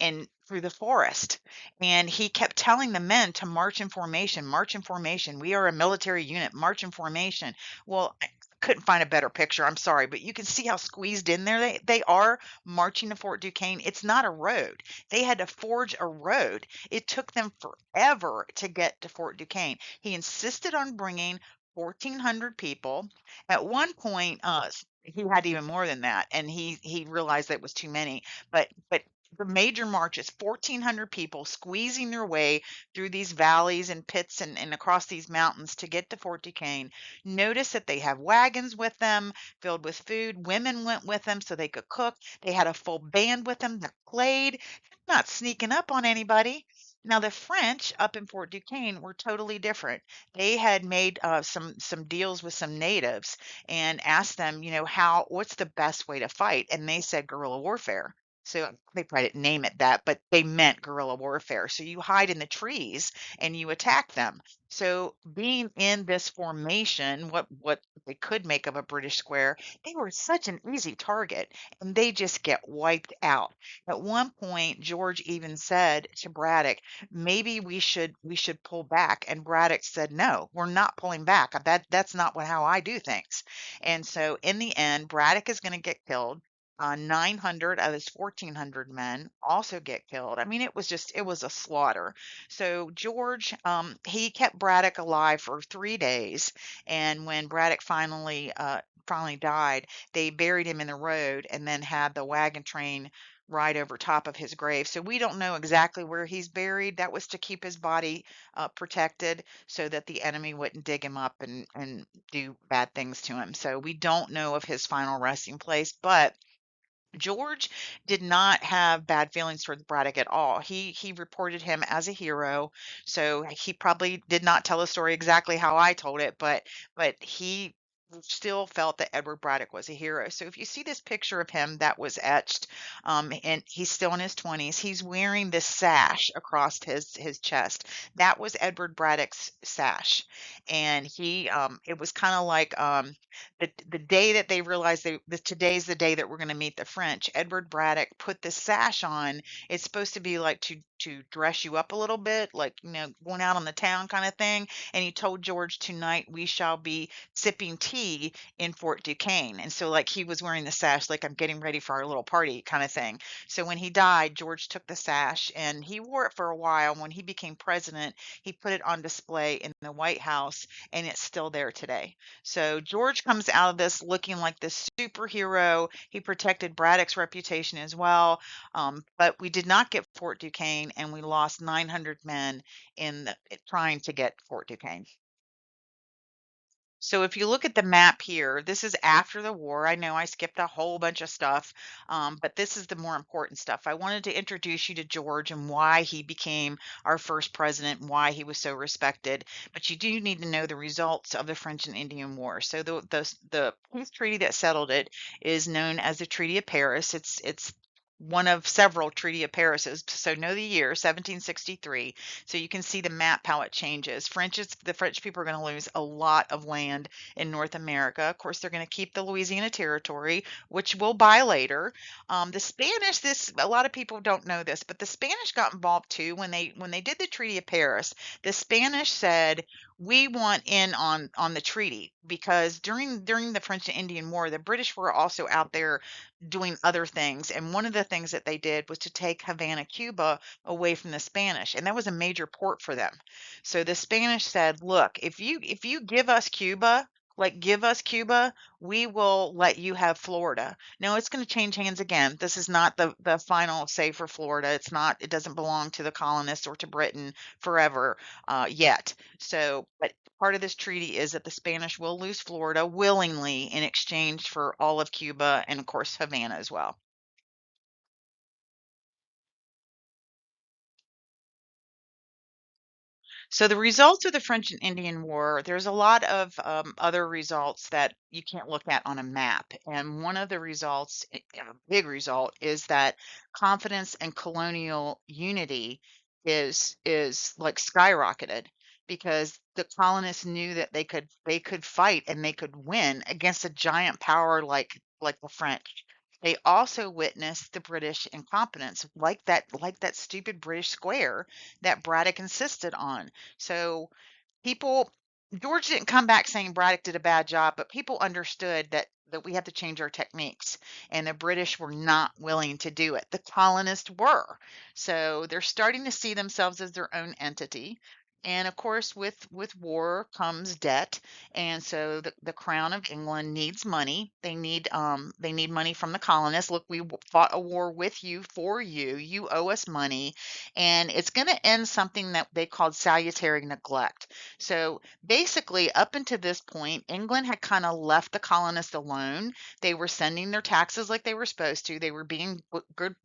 through the forest. And he kept telling the men to march in formation, march in formation. We are a military unit, march in formation. Well, I couldn't find a better picture. I'm sorry, but you can see how squeezed in there they are marching to Fort Duquesne. It's not a road. They had to forge a road. It took them forever to get to Fort Duquesne. He insisted on bringing 1,400 people. At one point, he had even more than that, and he realized that was too many. But the major march is 1,400 people squeezing their way through these valleys and pits and across these mountains to get to Fort Duquesne. Notice that they have wagons with them filled with food. Women went with them so they could cook. They had a full band with them that played, not sneaking up on anybody. Now the French up in Fort Duquesne were totally different. They had made some deals with some natives and asked them, what's the best way to fight? And they said guerrilla warfare. So they probably didn't name it that, but they meant guerrilla warfare. So you hide in the trees and you attack them. So being in this formation, what they could make of a British square, they were such an easy target, and they just get wiped out. At one point, George even said to Braddock, maybe we should pull back. And Braddock said, no, we're not pulling back. That's not how I do things. And so in the end, Braddock is going to get killed. 900 of his 1,400 men also get killed. I mean, it was a slaughter. So George, he kept Braddock alive for 3 days, and when Braddock finally died, they buried him in the road and then had the wagon train ride over top of his grave. So we don't know exactly where he's buried. That was to keep his body protected so that the enemy wouldn't dig him up and do bad things to him. So we don't know of his final resting place, but George did not have bad feelings towards Braddock at all. He reported him as a hero, so he probably did not tell the story exactly how I told it, but he still felt that Edward Braddock was a hero. So if you see this picture of him that was etched, and he's still in his 20s, he's wearing this sash across his chest. That was Edward Braddock's sash, and it was kind of like the day that they realized today's the day that we're going to meet the French. Edward Braddock put the sash on. It's supposed to be like to dress you up a little bit, like going out on the town kind of thing. And he told George, tonight we shall be sipping tea marquee in Fort Duquesne. And so, like, he was wearing the sash, like, I'm getting ready for our little party kind of thing. So, when he died, George took the sash and he wore it for a while. When he became president, he put it on display in the White House, and it's still there today. So, George comes out of this looking like this superhero. He protected Braddock's reputation as well. But we did not get Fort Duquesne, and we lost 900 men trying to get Fort Duquesne. So if you look at the map here, this is after the war. I know I skipped a whole bunch of stuff, but this is the more important stuff. I wanted to introduce you to George and why he became our first president and why he was so respected. But you do need to know the results of the French and Indian War. So the peace treaty that settled it is known as the Treaty of Paris. It's one of several Treaty of Parises. So know the year, 1763. So you can see the map how it changes. The French people are going to lose a lot of land in North America. Of course, they're going to keep the Louisiana Territory, which we'll buy later. The Spanish, this a lot of people don't know this, but the Spanish got involved too when they did the Treaty of Paris. The Spanish said we want in on the treaty because during the French and Indian War, the British were also out there doing other things, and one of the things that they did was to take Havana, Cuba away from the Spanish, and that was a major port for them. So the Spanish said, "Look, if you give us Cuba, like give us Cuba, we will let you have Florida." Now it's going to change hands again. This is not the final say for Florida. It doesn't belong to the colonists or to Britain forever yet. So, but part of this treaty is that the Spanish will lose Florida willingly in exchange for all of Cuba and of course Havana as well. So the results of the French and Indian War, there's a lot of other results that you can't look at on a map. And one of the results, a big result, is that confidence and colonial unity is like skyrocketed because the colonists knew that they could fight and they could win against a giant power like the French. They also witnessed the British incompetence, like that stupid British square that Braddock insisted on. So people George didn't come back saying Braddock did a bad job, but people understood that we have to change our techniques, and the British were not willing to do it. The colonists were. So they're starting to see themselves as their own entity. And of course, with war comes debt, and so the Crown of England needs money. They need money from the colonists. Look, fought a war with you for you. You owe us money, and it's going to end something that they called salutary neglect. So basically, up until this point, England had kind of left the colonists alone. They were sending their taxes like they were supposed to. They were being good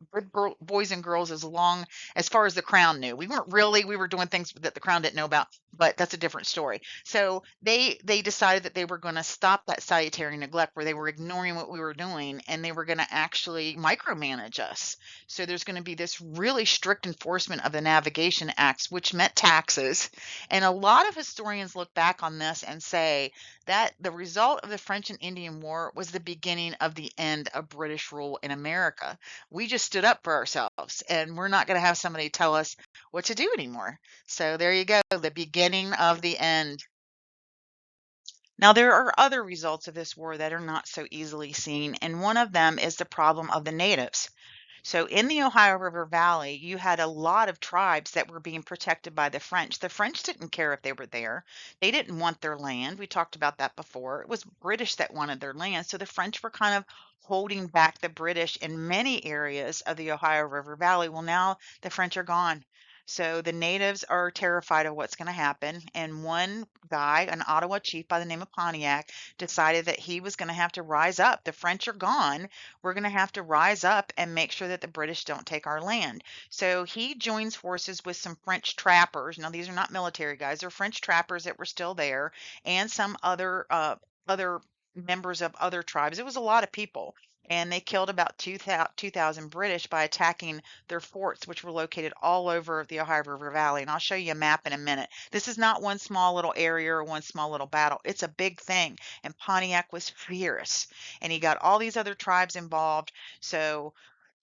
boys and girls as far as the crown knew. We weren't really. We were doing things that the crown didn't know about, but that's a different story. So they decided that they were going to stop that salutary neglect where they were ignoring what we were doing, and they were going to actually micromanage us. So there's going to be this really strict enforcement of the Navigation Acts, which meant taxes. And a lot of historians look back on this and say that the result of the French and Indian War was the beginning of the end of British rule in America. We just stood up for ourselves, and we're not going to have somebody tell us what to do anymore. So there you go, the beginning of the end. Now, there are other results of this war that are not so easily seen, and one of them is the problem of the natives. So in the Ohio River Valley, you had a lot of tribes that were being protected by the French. The French didn't care if they were there. They didn't want their land. We talked about that before. It was British that wanted their land. So the French were kind of holding back the British in many areas of the Ohio River Valley. Well, now the French are gone. So the natives are terrified of what's going to happen. And one guy, an Ottawa chief by the name of Pontiac, decided that he was going to have to rise up. The French are gone, we're going to have to rise up and make sure that the British don't take our land. So he joins forces with some French trappers. Now, these are not military guys, they're French trappers that were still there, and some other members of other tribes. It was a lot of people. And they killed about 2,000 British by attacking their forts, which were located all over the Ohio River Valley. And I'll show you a map in a minute. This is not one small little area or one small little battle. It's a big thing. And Pontiac was fierce, and he got all these other tribes involved. So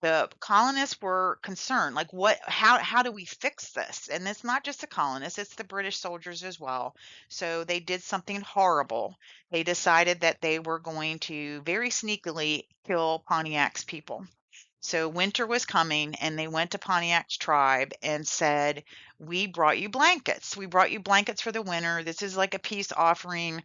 The colonists were concerned, like, what how do we fix this? And it's not just the colonists, it's the British soldiers as well. So they did something horrible. They decided that they were going to very sneakily kill Pontiac's people. So winter was coming, and they went to Pontiac's tribe and said, "We brought you blankets. We brought you blankets for the winter. This is like a peace offering.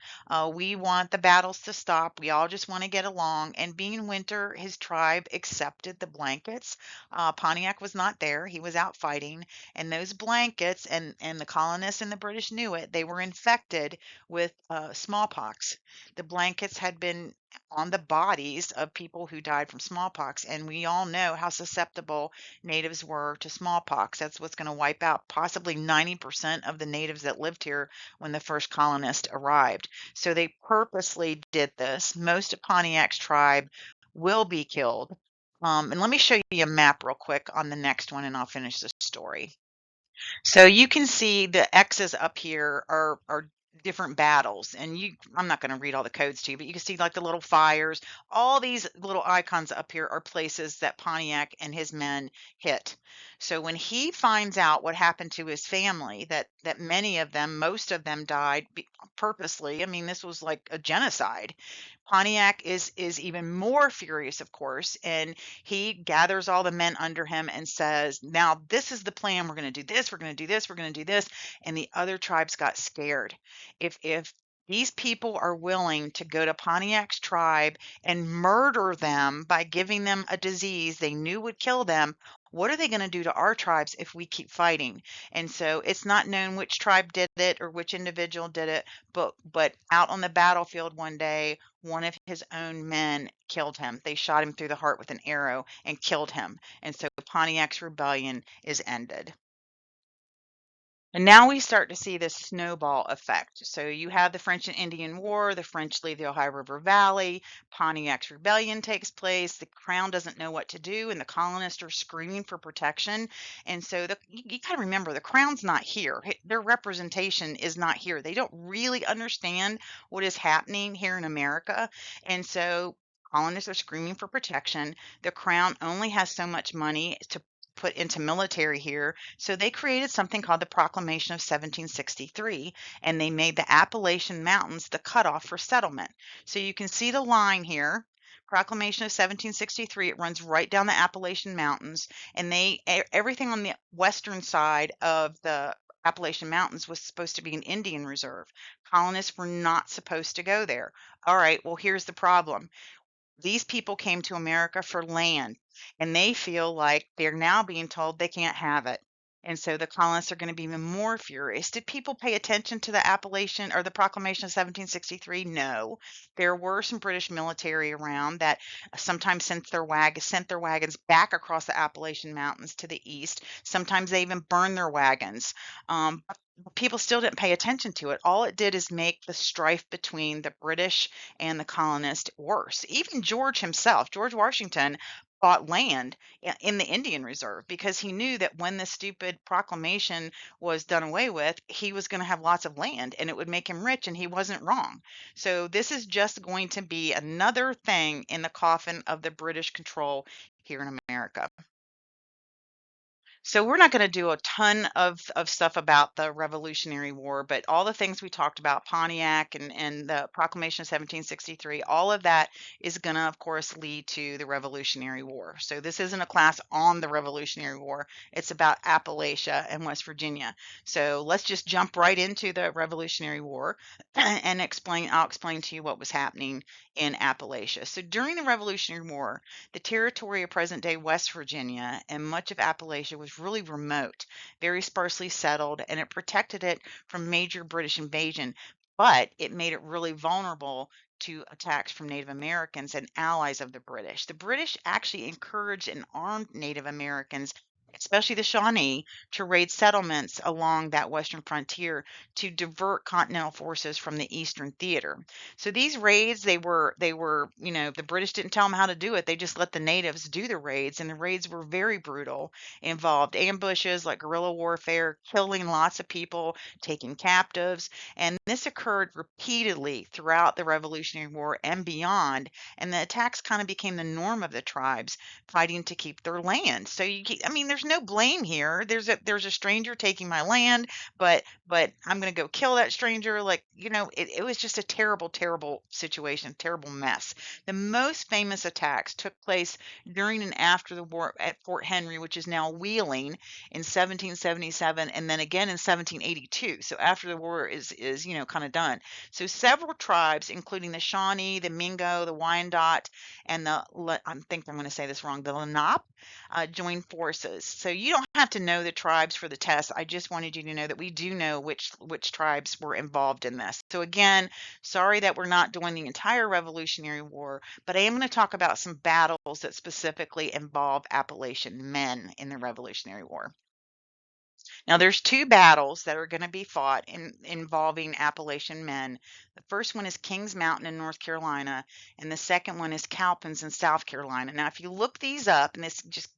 We want the battles to stop. We all just want to get along." And being winter, his tribe accepted the blankets. Pontiac was not there; he was out fighting. And those blankets, and the colonists and the British knew it. They were infected with smallpox. The blankets had been on the bodies of people who died from smallpox. And we all know how susceptible natives were to smallpox. That's what's going to wipe out possibly 90% of the natives that lived here when the first colonists arrived. So they purposely did this. Most of Pontiac's tribe will be killed. And let me show you a map real quick on the next one, and I'll finish the story. So you can see the X's up here are different battles, and I'm not going to read all the codes to you, but you can see like the little fires. All these little icons up here are places that Pontiac and his men hit. So when he finds out what happened to his family, that many of them, most of them died purposely. I mean, this was like a genocide. Pontiac is even more furious, of course, and he gathers all the men under him and says, "Now this is the plan. We're going to do this. We're going to do this. We're going to do this." And the other tribes got scared. If these people are willing to go to Pontiac's tribe and murder them by giving them a disease they knew would kill them, what are they going to do to our tribes if we keep fighting? And so it's not known which tribe did it or which individual did it, but out on the battlefield one day, one of his own men killed him. They shot him through the heart with an arrow and killed him. And so Pontiac's rebellion is ended. And now we start to see this snowball effect. So you have the French and Indian War, the French leave the Ohio River Valley, Pontiac's rebellion takes place, the crown doesn't know what to do, and the colonists are screaming for protection. And so you got to remember the crown's not here. Their representation is not here. They don't really understand what is happening here in America. And so colonists are screaming for protection. The crown only has so much money to put into military here, so they created something called the Proclamation of 1763, and they made the Appalachian Mountains the cutoff for settlement. So you can see the line here. Proclamation of 1763, it runs right down the Appalachian Mountains, and everything on the western side of the Appalachian Mountains was supposed to be an Indian reserve. Colonists were not supposed to go there. All right, well, here's the problem. These people came to America for land, and they feel like they're now being told they can't have it. And so the colonists are going to be even more furious. Did people pay attention to the Appellation or the Proclamation of 1763? No. There were some British military around that sometimes sent their wagons back across the Appalachian Mountains to the east. Sometimes they even burned their wagons. But people still didn't pay attention to it. All it did is make the strife between the British and the colonists worse. Even George himself, George Washington, bought land in the Indian Reserve because he knew that when the stupid proclamation was done away with, he was going to have lots of land and it would make him rich, and he wasn't wrong. So this is just going to be another thing in the coffin of the British control here in America. So we're not going to do a ton of stuff about the Revolutionary War, but all the things we talked about, Pontiac and the Proclamation of 1763, all of that is going to, of course, lead to the Revolutionary War. So this isn't a class on the Revolutionary War. It's about Appalachia and West Virginia. So let's just jump right into the Revolutionary War and I'll explain to you what was happening in Appalachia. So during the Revolutionary War, the territory of present-day West Virginia and much of Appalachia was really remote, very sparsely settled, and it protected it from major British invasion, but it made it really vulnerable to attacks from Native Americans and allies of the British. The British actually encouraged and armed Native Americans especially the Shawnee, to raid settlements along that western frontier to divert Continental forces from the Eastern Theater. So these raids, the British didn't tell them how to do it. They just let the natives do the raids, and the raids were very brutal, involved ambushes like guerrilla warfare, killing lots of people, taking captives, and this occurred repeatedly throughout the Revolutionary War and beyond. And the attacks kind of became the norm of the tribes fighting to keep their land. So I mean, there's no blame here. There's a stranger taking my land, but I'm going to go kill that stranger. Like, it was just a terrible, terrible situation, terrible mess. The most famous attacks took place during and after the war at Fort Henry, which is now Wheeling, in 1777, and then again in 1782. So after the war is kind of done. So several tribes, including the Shawnee, the Mingo, the Wyandot, and I think I'm going to say this wrong, the Lenape, joined forces. So you don't have to know the tribes for the test. I just wanted you to know that we do know which tribes were involved in this. So again, sorry that we're not doing the entire Revolutionary War, but I am going to talk about some battles that specifically involve Appalachian men in the Revolutionary War. Now, there's two battles that are going to be fought involving Appalachian men. The first one is Kings Mountain in North Carolina, and the second one is Cowpens in South Carolina. Now, if you look these up, and this just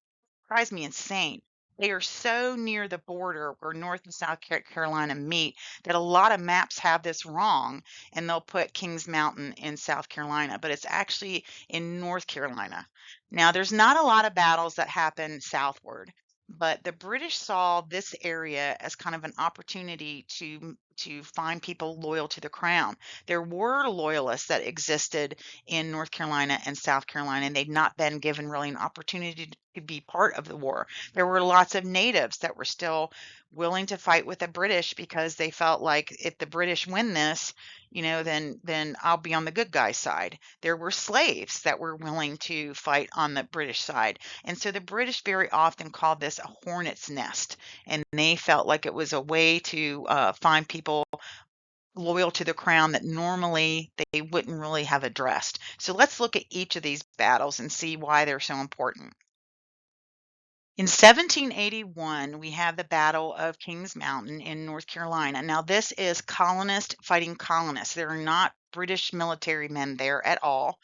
drives me insane, they are so near the border where North and South Carolina meet that a lot of maps have this wrong, and they'll put Kings Mountain in South Carolina, but it's actually in North Carolina. Now, there's not a lot of battles that happen southward, but the British saw this area as kind of an opportunity to find people loyal to the crown. There were loyalists that existed in North Carolina and South Carolina, and they'd not been given really an opportunity to be part of the war. There were lots of natives that were still willing to fight with the British because they felt like if the British win this, then I'll be on the good guy side. There were slaves that were willing to fight on the British side. And so the British very often called this a hornet's nest, and they felt like it was a way to find people loyal to the crown that normally they wouldn't really have addressed. So let's look at each of these battles and see why they're so important. In 1781, we have the Battle of Kings Mountain in North Carolina. Now, this is colonists fighting colonists. There are not British military men there at all.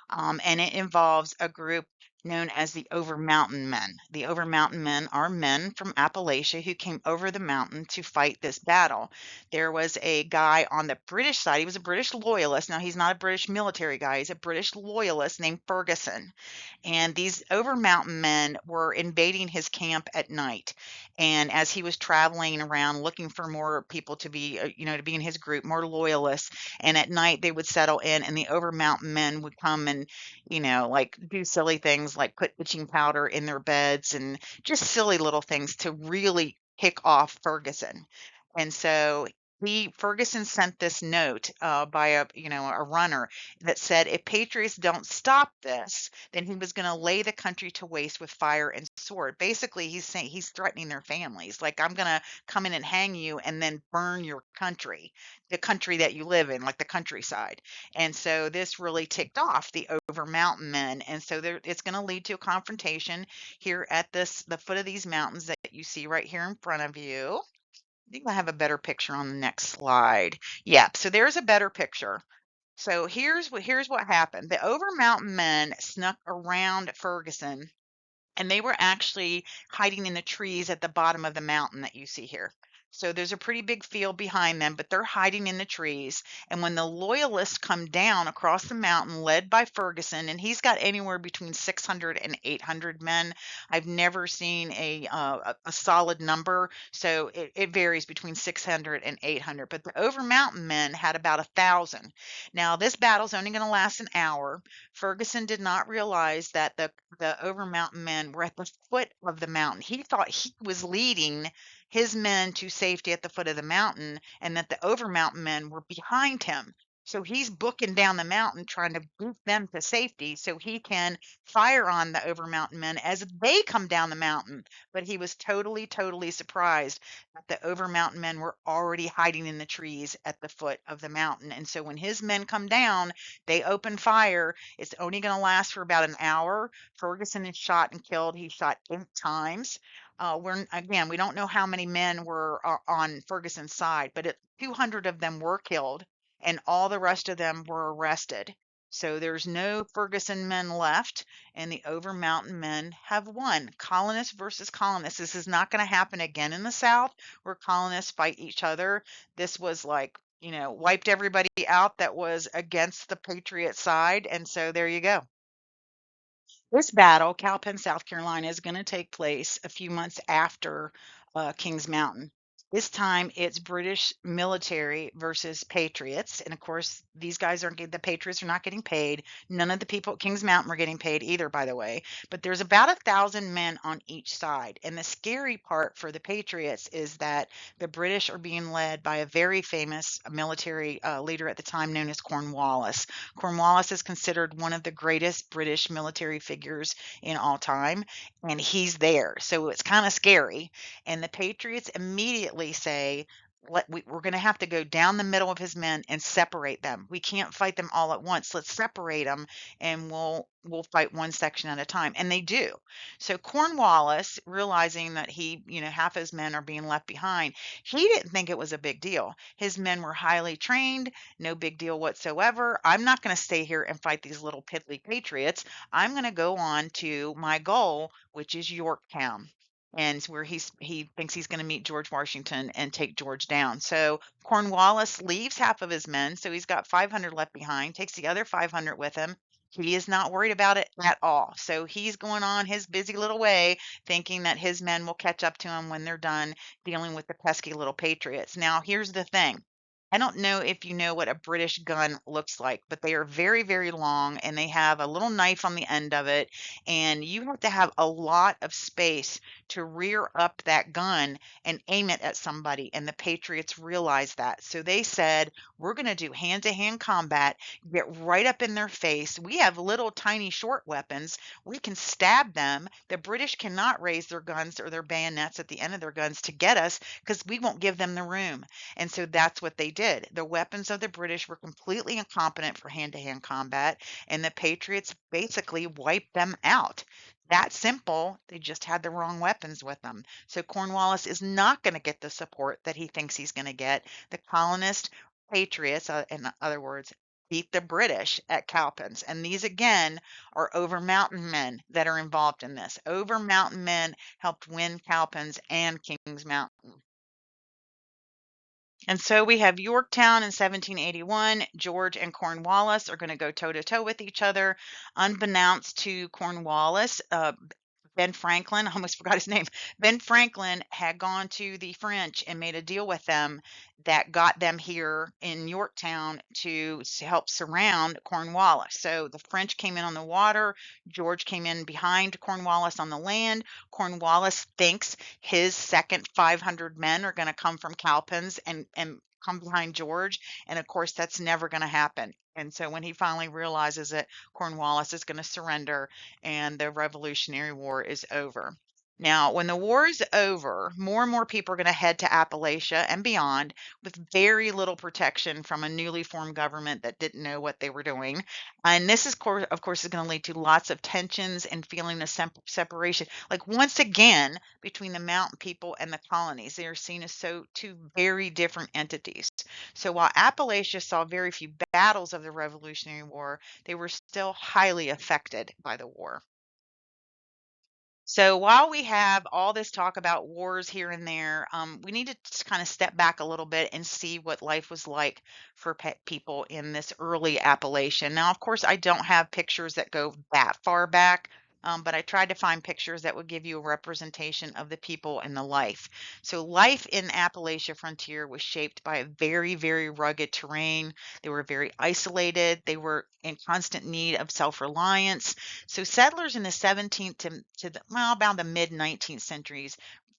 And it involves a group known as the Over Mountain Men. The Over Mountain Men are men from Appalachia who came over the mountain to fight this battle. There was a guy on the British side. He was a British loyalist. Now, he's not a British military guy. He's a British loyalist named Ferguson. And these Over Mountain Men were invading his camp at night. And as he was traveling around looking for more people to be, to be in his group, more loyalists, and at night they would settle in, and the Over Mountain Men would come and, like do silly things like put itching powder in their beds and just silly little things to really pick off Ferguson. And so Ferguson sent this note by a runner that said if patriots don't stop this, then he was going to lay the country to waste with fire and sword. Basically, he's saying he's threatening their families, like I'm going to come in and hang you and then burn your country, the country that you live in, like the countryside. And so this really ticked off the Over Mountain Men, and so it's going to lead to a confrontation here at the foot of these mountains that you see right here in front of you. I think I have a better picture on the next slide. Yeah, so there's a better picture. So here's what happened. The Over Mountain Men snuck around Ferguson, and they were actually hiding in the trees at the bottom of the mountain that you see here. So there's a pretty big field behind them, but they're hiding in the trees. And when the loyalists come down across the mountain, led by Ferguson, and he's got anywhere between 600 and 800 men. I've never seen a solid number, so it varies between 600 and 800. But the Over Mountain Men had about 1,000. Now this battle's only going to last an hour. Ferguson did not realize that the Over Mountain Men were at the foot of the mountain. He thought he was leading his men to safety at the foot of the mountain and that the Over Mountain Men were behind him. So he's booking down the mountain trying to boot them to safety so he can fire on the Over Mountain men as they come down the mountain. But he was totally, totally surprised that the Over Mountain men were already hiding in the trees at the foot of the mountain. And so when his men come down, they open fire. It's only going to last for about an hour. Ferguson is shot and killed. He's shot 8 times. We don't know how many men were on Ferguson's side, but 200 of them were killed and all the rest of them were arrested. So there's no Ferguson men left, and the Over Mountain men have won. Colonists versus colonists. This is not going to happen again in the South where colonists fight each other. This was like, wiped everybody out that was against the Patriot side. And so there you go. This battle, Cowpen, South Carolina, is going to take place a few months after Kings Mountain. This time it's British military versus Patriots. And of course, these guys the Patriots are not getting paid. None of the people at Kings Mountain were getting paid either, by the way. But there's about 1,000 men on each side. And the scary part for the Patriots is that the British are being led by a very famous military leader at the time known as Cornwallis. Cornwallis is considered one of the greatest British military figures in all time, and he's there. So it's kind of scary. And the Patriots immediately say, we're going to have to go down the middle of his men and separate them. We can't fight them all at once. Let's separate them, and we'll fight one section at a time. And they do. So Cornwallis, realizing that half his men are being left behind, he didn't think it was a big deal. His men were highly trained, no big deal whatsoever. I'm not going to stay here and fight these little piddly patriots. I'm going to go on to my goal, which is Yorktown. And where he thinks he's going to meet George Washington and take George down. So Cornwallis leaves half of his men, so he's got 500 left behind, takes the other 500 with him. He is not worried about it at all. So he's going on his busy little way, thinking that his men will catch up to him when they're done dealing with the pesky little patriots. Now, here's the thing. I don't know if you know what a British gun looks like, but they are very, very long and they have a little knife on the end of it. And you have to have a lot of space to rear up that gun and aim it at somebody. And the Patriots realized that. So they said, we're going to do hand to hand combat, get right up in their face. We have little tiny short weapons. We can stab them. The British cannot raise their guns or their bayonets at the end of their guns to get us because we won't give them the room. And so that's what they did. The weapons of the British were completely incompetent for hand-to-hand combat, and the Patriots basically wiped them out. That simple. They just had the wrong weapons with them. So Cornwallis is not going to get the support that he thinks he's going to get. The colonist Patriots, in other words, beat the British at Cowpens. And these, again, are Over Mountain men that are involved in this. Over Mountain men helped win Cowpens and Kings Mountain. And so we have Yorktown in 1781. George and Cornwallis are going to go toe to toe with each other. Unbeknownst to Cornwallis, Ben Franklin, I almost forgot his name. Ben Franklin had gone to the French and made a deal with them that got them here in Yorktown to help surround Cornwallis. So the French came in on the water. George came in behind Cornwallis on the land. Cornwallis thinks his second 500 men are going to come from Cowpens and come behind George. And of course, that's never going to happen. And so when he finally realizes that Cornwallis is going to surrender and the Revolutionary War is over. Now, when the war is over, more and more people are going to head to Appalachia and beyond with very little protection from a newly formed government that didn't know what they were doing. And this is, of course, is going to lead to lots of tensions and feeling of separation. Like once again, between the mountain people and the colonies, they are seen as two very different entities. So while Appalachia saw very few battles of the Revolutionary War, they were still highly affected by the war. So while we have all this talk about wars here and there, we need to just kind of step back a little bit and see what life was like for people in this early Appalachian. Now, of course, I don't have pictures that go that far back, but I tried to find pictures that would give you a representation of the people and the life. So life in Appalachia frontier was shaped by a very, very rugged terrain. They were very isolated. They were in constant need of self-reliance. So settlers in the 17th to about the mid 19th centuries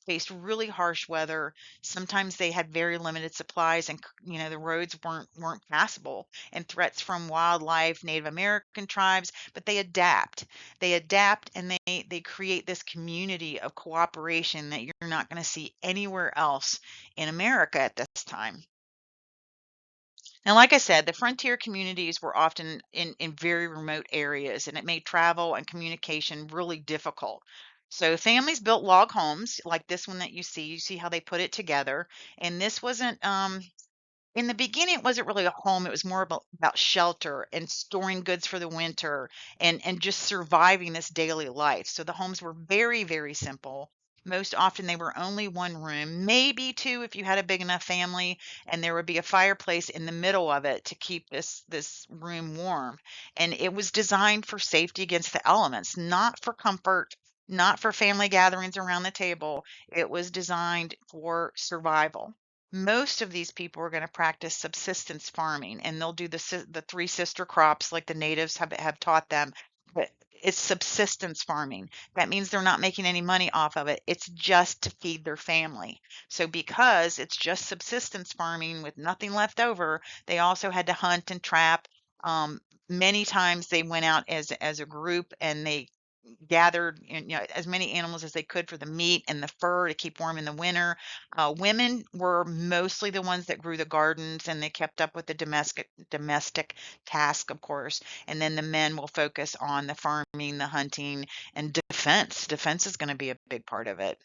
faced really harsh weather. Sometimes they had very limited supplies, and the roads weren't passable, and threats from wildlife, Native American tribes. But they adapt, and they create this community of cooperation that you're not going to see anywhere else in America at this time. Now, like I said, the frontier communities were often in very remote areas, and it made travel and communication really difficult. So families built log homes like this one that you see. You see how they put it together. And this wasn't in the beginning, it wasn't really a home. It was more about shelter and storing goods for the winter, and just surviving this daily life. So the homes were very, very simple. Most often they were only one room, maybe two if you had a big enough family, and there would be a fireplace in the middle of it to keep this room warm. And it was designed for safety against the elements, not for comfort, not for family gatherings around the table. It was designed for survival. Most of these people are going to practice subsistence farming, and they'll do the three sister crops like the natives have taught them. But it's subsistence farming. That means they're not making any money off of it. It's just to feed their family. So because it's just subsistence farming with nothing left over, they also had to hunt and trap. Many times they went out as a group, and they gathered as many animals as they could for the meat and the fur to keep warm in the winter. Women were mostly the ones that grew the gardens, and they kept up with the domestic task, of course. And then the men will focus on the farming, the hunting, and defense. Defense is going to be a big part of it.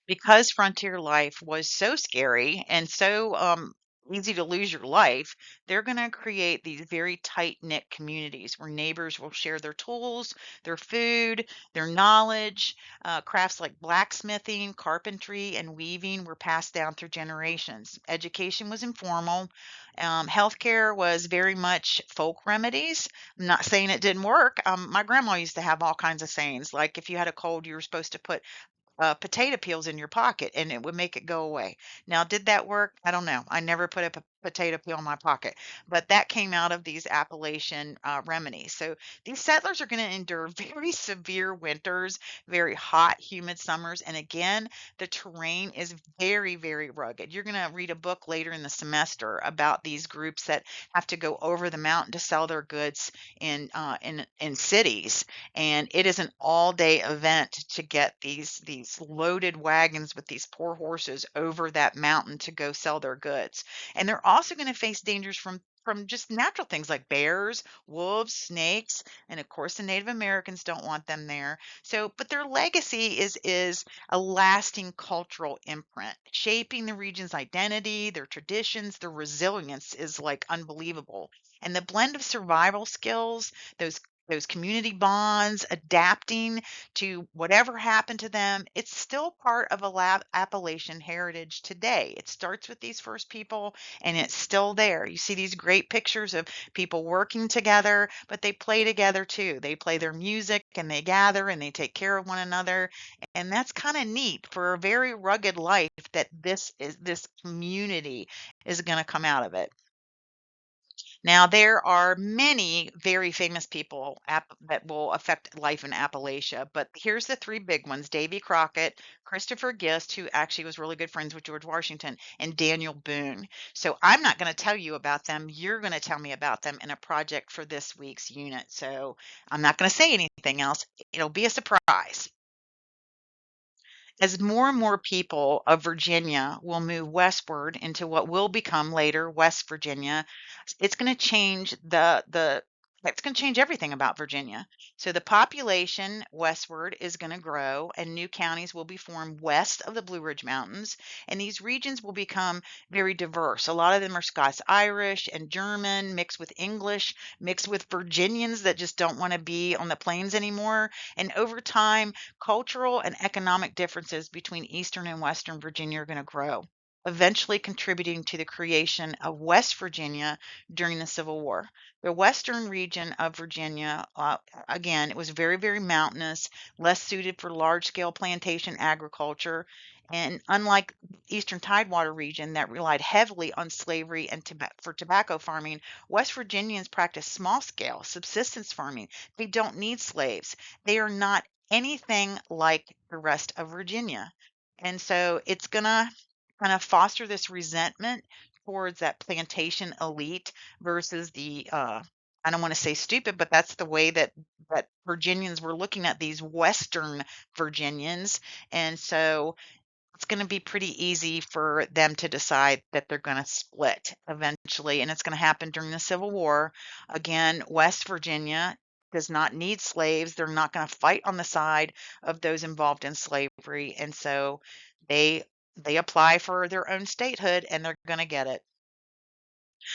Because frontier life was so scary and so easy to lose your life, they're going to create these very tight knit communities where neighbors will share their tools, their food, their knowledge. Crafts like blacksmithing, carpentry, and weaving were passed down through generations. Education was informal. Healthcare was very much folk remedies. I'm not saying it didn't work. My grandma used to have all kinds of sayings, like if you had a cold, you were supposed to put potato peels in your pocket and it would make it go away. Now, did that work? I don't know. I never put a potato peel in my pocket, but that came out of these Appalachian remedies. So these settlers are going to endure very severe winters, very hot, humid summers. And again, the terrain is very, very rugged. You're going to read a book later in the semester about these groups that have to go over the mountain to sell their goods in cities, and it is an all-day event to get these loaded wagons with these poor horses over that mountain to go sell their goods. And they're also going to face dangers from just natural things like bears, wolves, snakes, and of course the Native Americans don't want them there. So, but their legacy is a lasting cultural imprint, shaping the region's identity, their traditions, their resilience is like unbelievable. And the blend of survival skills, those those community bonds, adapting to whatever happened to them, it's still part of a Appalachian heritage today. It starts with these first people, and it's still there. You see these great pictures of people working together, but they play together too. They play their music, and they gather, and they take care of one another. And that's kind of neat for a very rugged life, that this community is going to come out of it. Now, there are many very famous people that will affect life in Appalachia, but here's the three big ones: Davy Crockett, Christopher Gist, who actually was really good friends with George Washington, and Daniel Boone. So I'm not going to tell you about them. You're going to tell me about them in a project for this week's unit. So I'm not going to say anything else. It'll be a surprise. As more and more people of Virginia will move westward into what will become later West Virginia, it's going to change the it's going to change everything about Virginia. So the population westward is going to grow, and new counties will be formed west of the Blue Ridge Mountains, and these regions will become very diverse. A lot of them are Scots Irish and German, mixed with English, mixed with Virginians that just don't want to be on the plains anymore. And over time, cultural and economic differences between Eastern and Western Virginia are going to grow, eventually contributing to the creation of West Virginia during the Civil War. The western region of Virginia, again, it was very, very mountainous, less suited for large scale plantation agriculture. And unlike Eastern Tidewater region that relied heavily on slavery and for tobacco farming, West Virginians practice small scale subsistence farming. They don't need slaves. They are not anything like the rest of Virginia. And so it's going to kind of foster this resentment towards that plantation elite versus the I don't want to say stupid, but that's the way that Virginians were looking at these Western Virginians. And so it's going to be pretty easy for them to decide that they're going to split eventually, and it's going to happen during the Civil War. Again, West Virginia does not need slaves. They're not going to fight on the side of those involved in slavery, and so they they apply for their own statehood, and they're going to get it.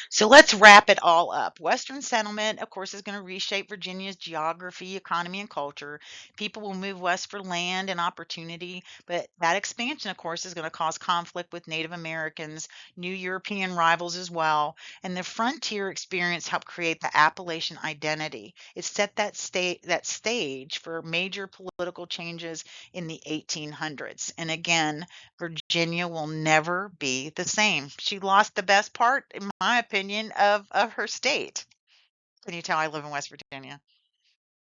So let's wrap it all up. Western settlement, of course, is going to reshape Virginia's geography, economy, and culture. People will move west for land and opportunity, but that expansion, of course, is going to cause conflict with Native Americans, new European rivals as well. And the frontier experience helped create the Appalachian identity. It set that stage for major political changes in the 1800s. And again, Virginia will never be the same. She lost the best part, in my opinion, of her state. Can you tell I live in West Virginia?